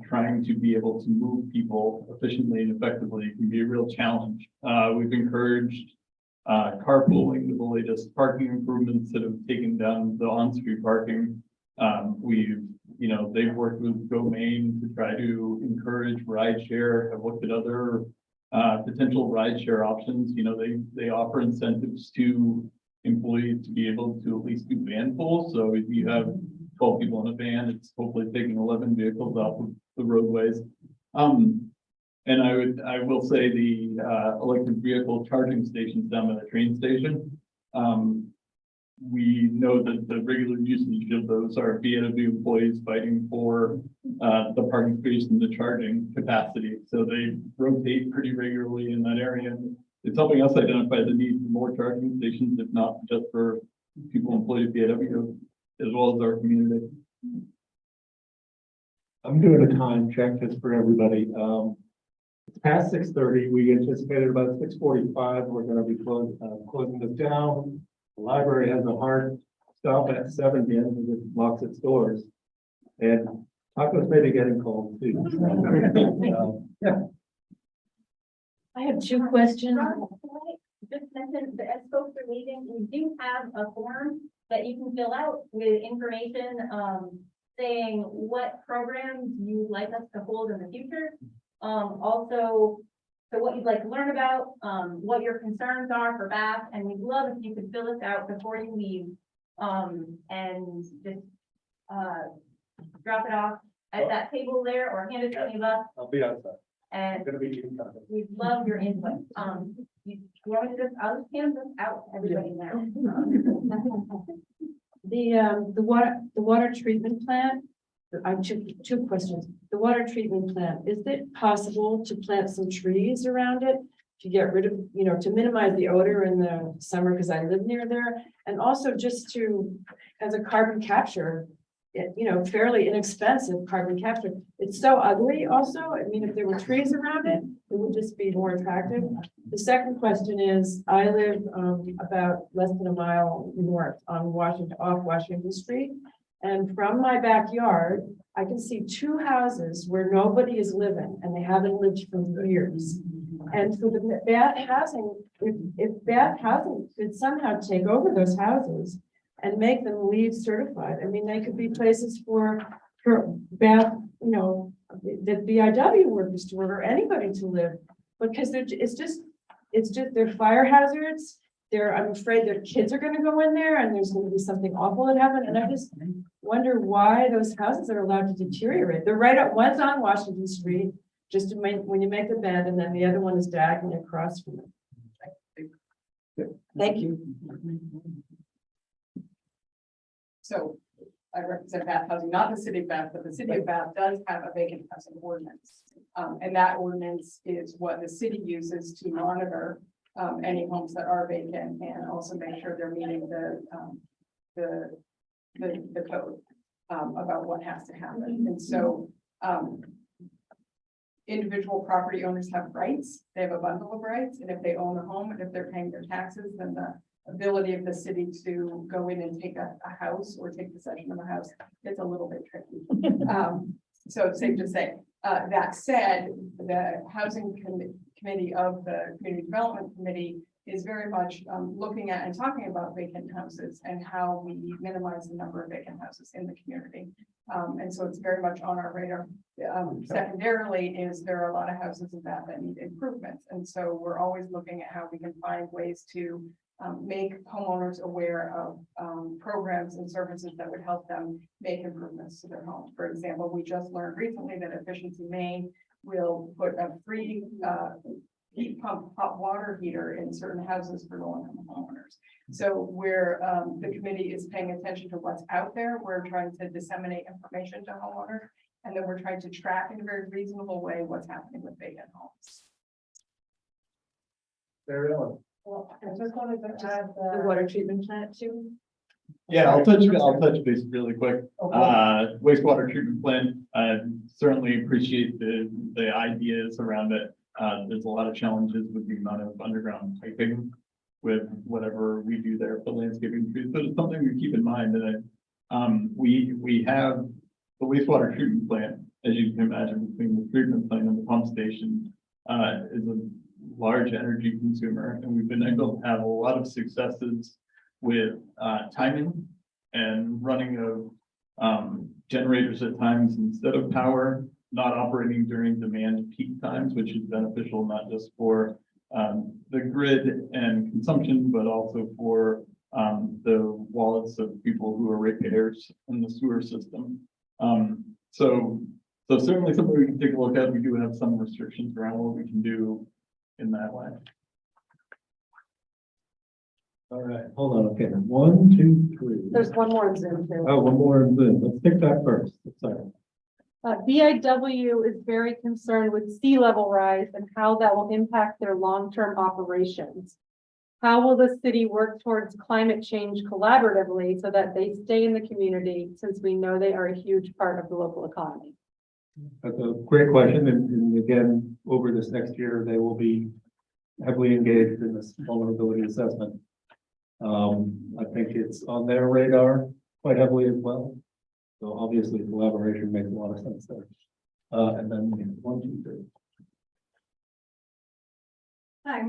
trying to be able to move people efficiently and effectively can be a real challenge. We've encouraged carpooling with the latest parking improvements that have taken down the on-street parking. They've worked with Domain to try to encourage rideshare, have looked at other potential rideshare options. They offer incentives to employees to be able to at least do van pulls. So if you have 12 people in a van, it's hopefully taking 11 vehicles off of the roadways. And I will say the electric vehicle charging stations down by the train station. We know that the regular usage of those are BIW employees fighting for the parking space and the charging capacity. So they rotate pretty regularly in that area. It's helping us identify the need for more charging stations, if not just for people employed at BIW, as well as our community. I'm doing a time check just for everybody. It's past 6:30. We anticipated about 6:45. We're going to be closing this down. The library has a hard stop at 7 p.m. because it locks its doors. And tacos may be getting cold too. Yeah. I have two questions. Just mentioned that as folks are leaving, we do have a form that you can fill out with information, saying what programs you'd like us to hold in the future. Also, so what you'd like to learn about, what your concerns are for Bath, and we'd love if you could fill this out before you leave. And just drop it off at that table there or hand it to any of us. I'll be outside. And I'm going to be eating tacos. we'd love your input. You want me to just, I'll just hand this out to everybody now. The water treatment plant, I have two questions. The water treatment plant, is it possible to plant some trees around it to get rid of, to minimize the odor in the summer, because I live near there, and also just to, as a carbon capture, fairly inexpensive carbon capture. It's so ugly also. I mean, if there were trees around it, it would just be more attractive. The second question is, I live about less than a mile north on off Washington Street. And from my backyard, I can see two houses where nobody is living and they haven't lived for years. And for the Bath housing, if Bath housing could somehow take over those houses and make them LEED certified, I mean, they could be places for Bath, the BIW workers to work or anybody to live, because it's just they're fire hazards. I'm afraid their kids are going to go in there and there's going to be something awful that happened. And I just wonder why those houses are allowed to deteriorate. They're right up, one's on Washington Street, just to when you make the bend, and then the other one is diagonally across from it. Thank you. So I represent Bath Housing, not the city of Bath, but the city of Bath does have a vacant housing ordinance. And that ordinance is what the city uses to monitor any homes that are vacant and also make sure they're meeting the code about what has to happen. And so individual property owners have rights. They have a bundle of rights. And if they own a home and if they're paying their taxes, then the ability of the city to go in and take a house or take possession of a house, it's a little bit tricky. So it's safe to say. That said, the housing committee of the community development committee is very much looking at and talking about vacant houses and how we minimize the number of vacant houses in the community. And so it's very much on our radar. Secondarily is there are a lot of houses in that need improvements. And so we're always looking at how we can find ways to make homeowners aware of programs and services that would help them make improvements to their home. For example, we just learned recently that Efficiency Maine will put a free heat pump hot water heater in certain houses for low-income homeowners. So we're the committee is paying attention to what's out there. We're trying to disseminate information to homeowners, and then we're trying to track in a very reasonable way what's happening with vacant homes. Very well. Well, I just wanted to add The water treatment plant too. Yeah, I'll touch base really quick. Wastewater treatment plant, I certainly appreciate the ideas around it. There's a lot of challenges with the amount of underground piping with whatever we do there for landscaping trees, but it's something we keep in mind that we have the wastewater treatment plant, as you can imagine, between the treatment plant and the pump station, is a large energy consumer, and we've been able to have a lot of successes with timing and running of generators at times instead of power, not operating during demand peak times, which is beneficial not just for the grid and consumption, but also for the wallets of people who are ratepayers in the sewer system. So certainly something we can take a look at. We do have some restrictions around what we can do in that way. All right, hold on, okay, 1, 2, 3. There's one more in Zoom too. Oh, one more in Zoom. Let's pick that first. Sorry. BIW is very concerned with sea level rise and how that will impact their long-term operations. How will the city work towards climate change collaboratively so that they stay in the community, since we know they are a huge part of the local economy? That's a great question, and again, over this next year, they will be heavily engaged in this vulnerability assessment. I think it's on their radar quite heavily as well. So obviously collaboration makes a lot of sense there. And then 1, 2, 3. Hi,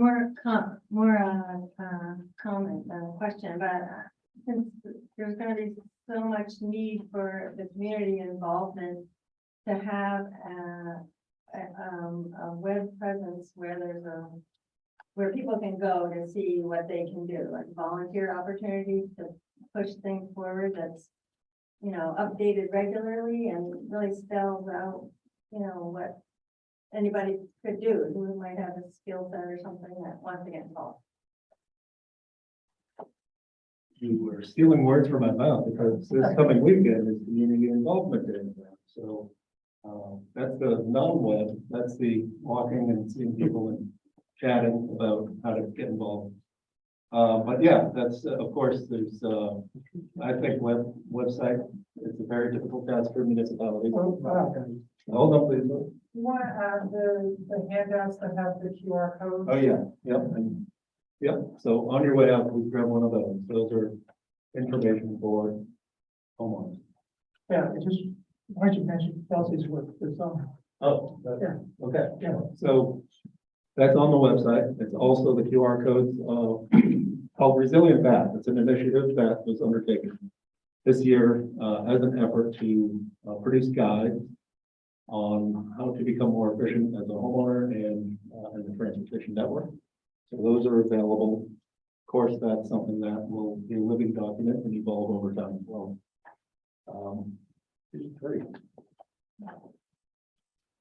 comment, question, but since there's gonna be so much need for the community involvement to have a web presence where where people can go to see what they can do, like volunteer opportunities to push things forward that's, you know, updated regularly and really spells out, you know, what anybody could do who might have a skill set or something that wants to get involved. You were stealing words from my mouth, because this coming weekend is Community Involvement Day. So that's the non-web, that's the walking and seeing people and chatting about how to get involved. But yeah, that's of course there's I think website is a very difficult task for municipalities. Hold on, please. You want to add the handouts that have the QR code? Oh, yeah, yep, and yep, so on your way out, please grab one of those. Those are information for homeowners. Yeah, it just, why don't you mention Kelsey's work, it's Oh, Yeah. okay. Yeah. So that's on the website. It's also the QR codes called Resilient Bath. It's an initiative that was undertaken this year as an effort to produce guides on how to become more efficient as a homeowner and in the transportation network. So those are available. Of course, that's something that will be a living document and evolve over time as well. Great.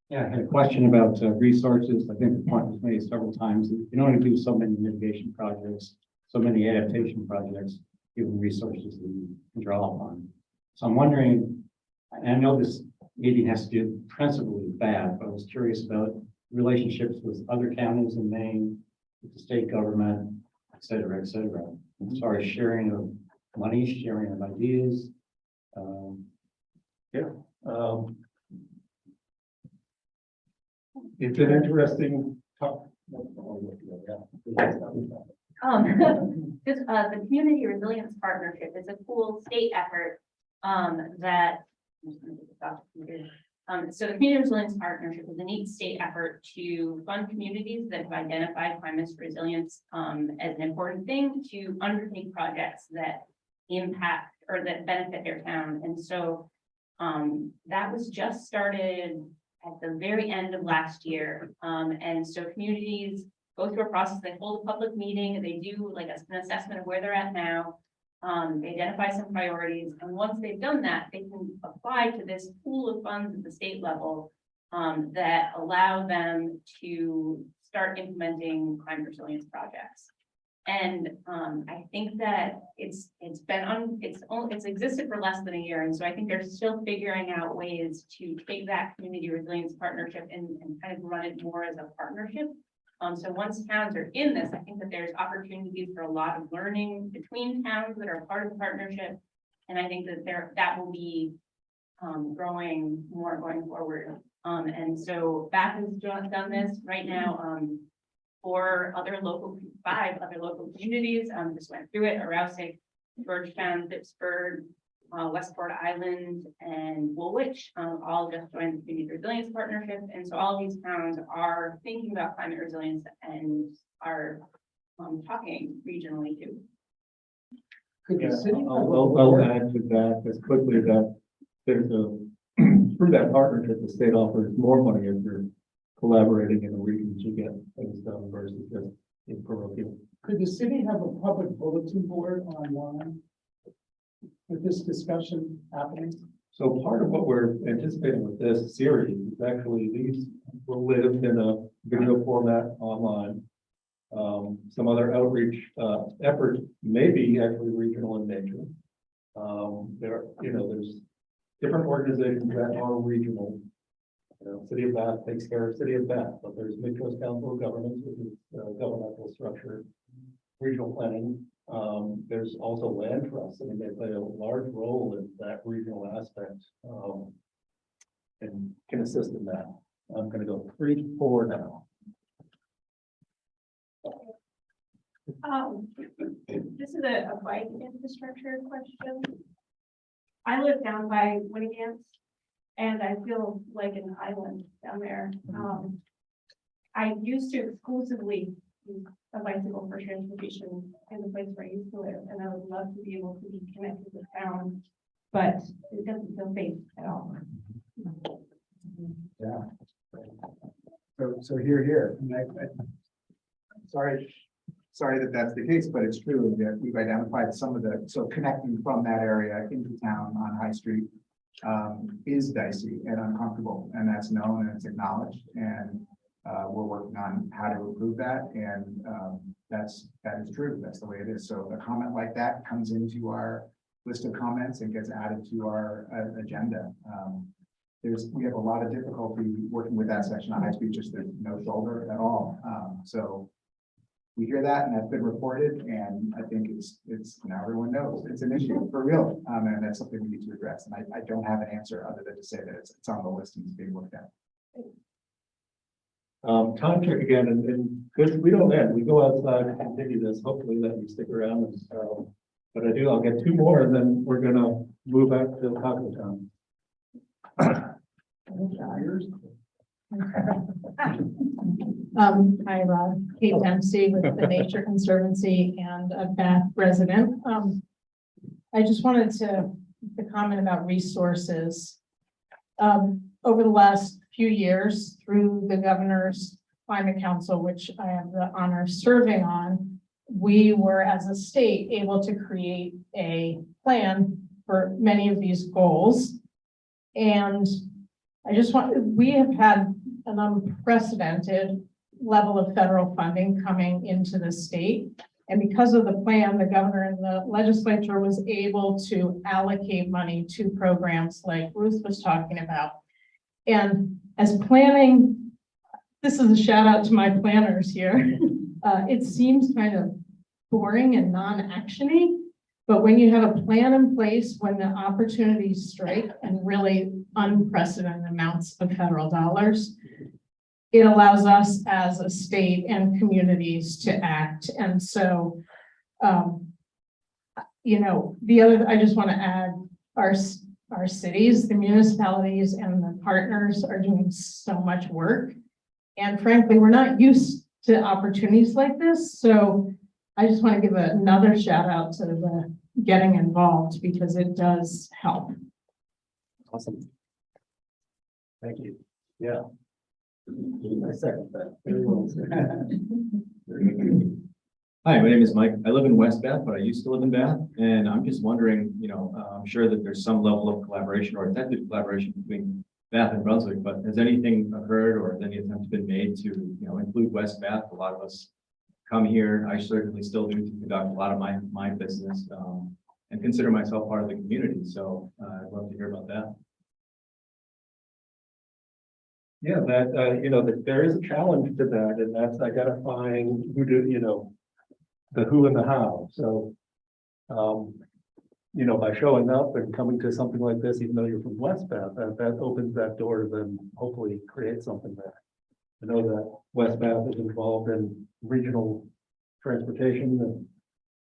Yeah, I had a question about resources. I think the point was made several times. You can only do so many mitigation projects, so many adaptation projects, given resources that you can draw upon. So I'm wondering, and I know this meeting has to do principally with that, but I was curious about relationships with other counties in Maine, with the state government, et cetera, as far as sharing of money, sharing of ideas. It's an interesting topic. Just the Community Resilience Partnership is a cool state effort that So the Community Resilience Partnership is a neat state effort to fund communities that have identified climate resilience as an important thing to undertake projects that impact or that benefit their town. And so that was just started at the very end of last year. And so communities go through a process, they hold a public meeting, they do like an assessment of where they're at now. They identify some priorities, and once they've done that, they can apply to this pool of funds at the state level that allow them to start implementing climate resilience projects. And I think that it's existed for less than a year, and so I think they're still figuring out ways to take that community resilience partnership and kind of run it more as a partnership. So once towns are in this, I think that there's opportunities for a lot of learning between towns that are part of the partnership. And I think that that will be growing more going forward. And so Bath has done this right now. 5 other local communities just went through it: Aroustic, Georgetown, Pittsburgh, Westport Island, and Woolwich, all just joined the Community Resilience Partnership. And so all of these towns are thinking about climate resilience and are talking regionally too. I'll add to that as quickly that there's through that partnership, the state offers more money if you're collaborating in a region to get things done versus just in parochial. Could the city have a public bulletin board online with this discussion happening? So part of what we're anticipating with this series is actually these will live in a video format online. Some other outreach efforts may be actually regional in nature. There's different organizations that are regional. City of Bath takes care of City of Bath, but there's Midcoast Council of Governments, which is governmental structure, regional planning. There's also land trusts. I mean, they play a large role in that regional aspect and can assist in that. I'm going to go 3 to 4 now. This is a bike infrastructure question. I live down by Winnegans, and I feel like an island down there. I used to exclusively use a bicycle for transportation in the place where I used to live, and I would love to be able to be connected with town, but it doesn't feel safe at all. Yeah. So here. And sorry that that's the case, but it's true that we've identified some of so connecting from that area into town on High Street is dicey and uncomfortable, and that's known and it's acknowledged, and we're working on how to improve that, and that is true. That's the way it is. So a comment like that comes into our list of comments and gets added to our agenda. We have a lot of difficulty working with that section of High Street, just there's no shoulder at all. So we hear that, and that's been reported, and I think it's now everyone knows it's an issue for real, and that's something we need to address. And I don't have an answer other than to say that it's on the list and it's being looked at. Time check again, and because we don't end, we go outside and continue this. Hopefully that you stick around. And, but I'll get 2 more, and then we're gonna move out to Taco Town. Hi, Rob. Kate Dempsey with the Nature Conservancy and a Bath resident. I just wanted to comment about resources. Over the last few years, through the Governor's Climate Council, which I have the honor of serving on, we were, as a state, able to create a plan for many of these goals. And we have had an unprecedented level of federal funding coming into the state. And because of the plan, the governor and the legislature was able to allocate money to programs like Ruth was talking about. And as planning, this is a shout out to my planners here. It seems kind of boring and non-actiony, but when you have a plan in place, when the opportunities strike and really unprecedented amounts of federal dollars, it allows us as a state and communities to act. And so, I just want to add our our cities, the municipalities and the partners are doing so much work. And frankly, we're not used to opportunities like this. So I just want to give another shout out to the getting involved because it does help. Awesome. Thank you. Yeah. I second that. Very well said. Hi, my name is Mike. I live in West Bath, but I used to live in Bath, and I'm just wondering, I'm sure that there's some level of collaboration or attempted collaboration between Bath and Brunswick, but has anything occurred or has any attempt been made to, include West Bath? A lot of us come here. I certainly still do to conduct a lot of my business, and consider myself part of the community. So I'd love to hear about that. Yeah, that, that there is a challenge to that, and that's identifying who the who and the how. So, by showing up and coming to something like this, even though you're from West Bath, that opens that door to then hopefully create something there. I know that West Bath is involved in regional transportation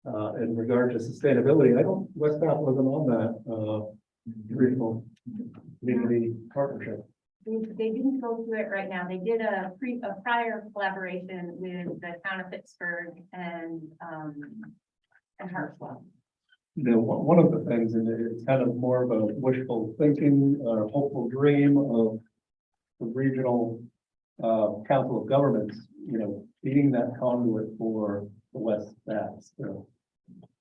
and in regard to sustainability. West Bath wasn't on that regional community partnership. They didn't go through it right now. They did a prior collaboration with the town of Pittsburgh and Hartsville. One of the things, and it's kind of more of a wishful thinking or hopeful dream of the regional council of governments, being that conduit for the West Bath. So,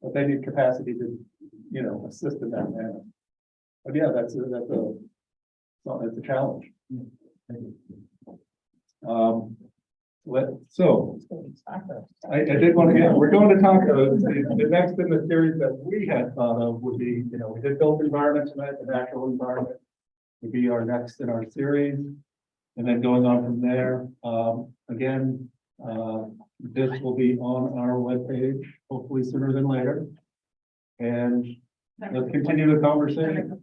but they need capacity to, assist in that manner. But yeah, that's a challenge. So I did want to, we're going to talk about the next in the series that we had thought of would be, we did built environment tonight, the natural environment would be our next in our series. And then going on from there, again, this will be on our webpage, hopefully sooner than later. And let's continue the conversation.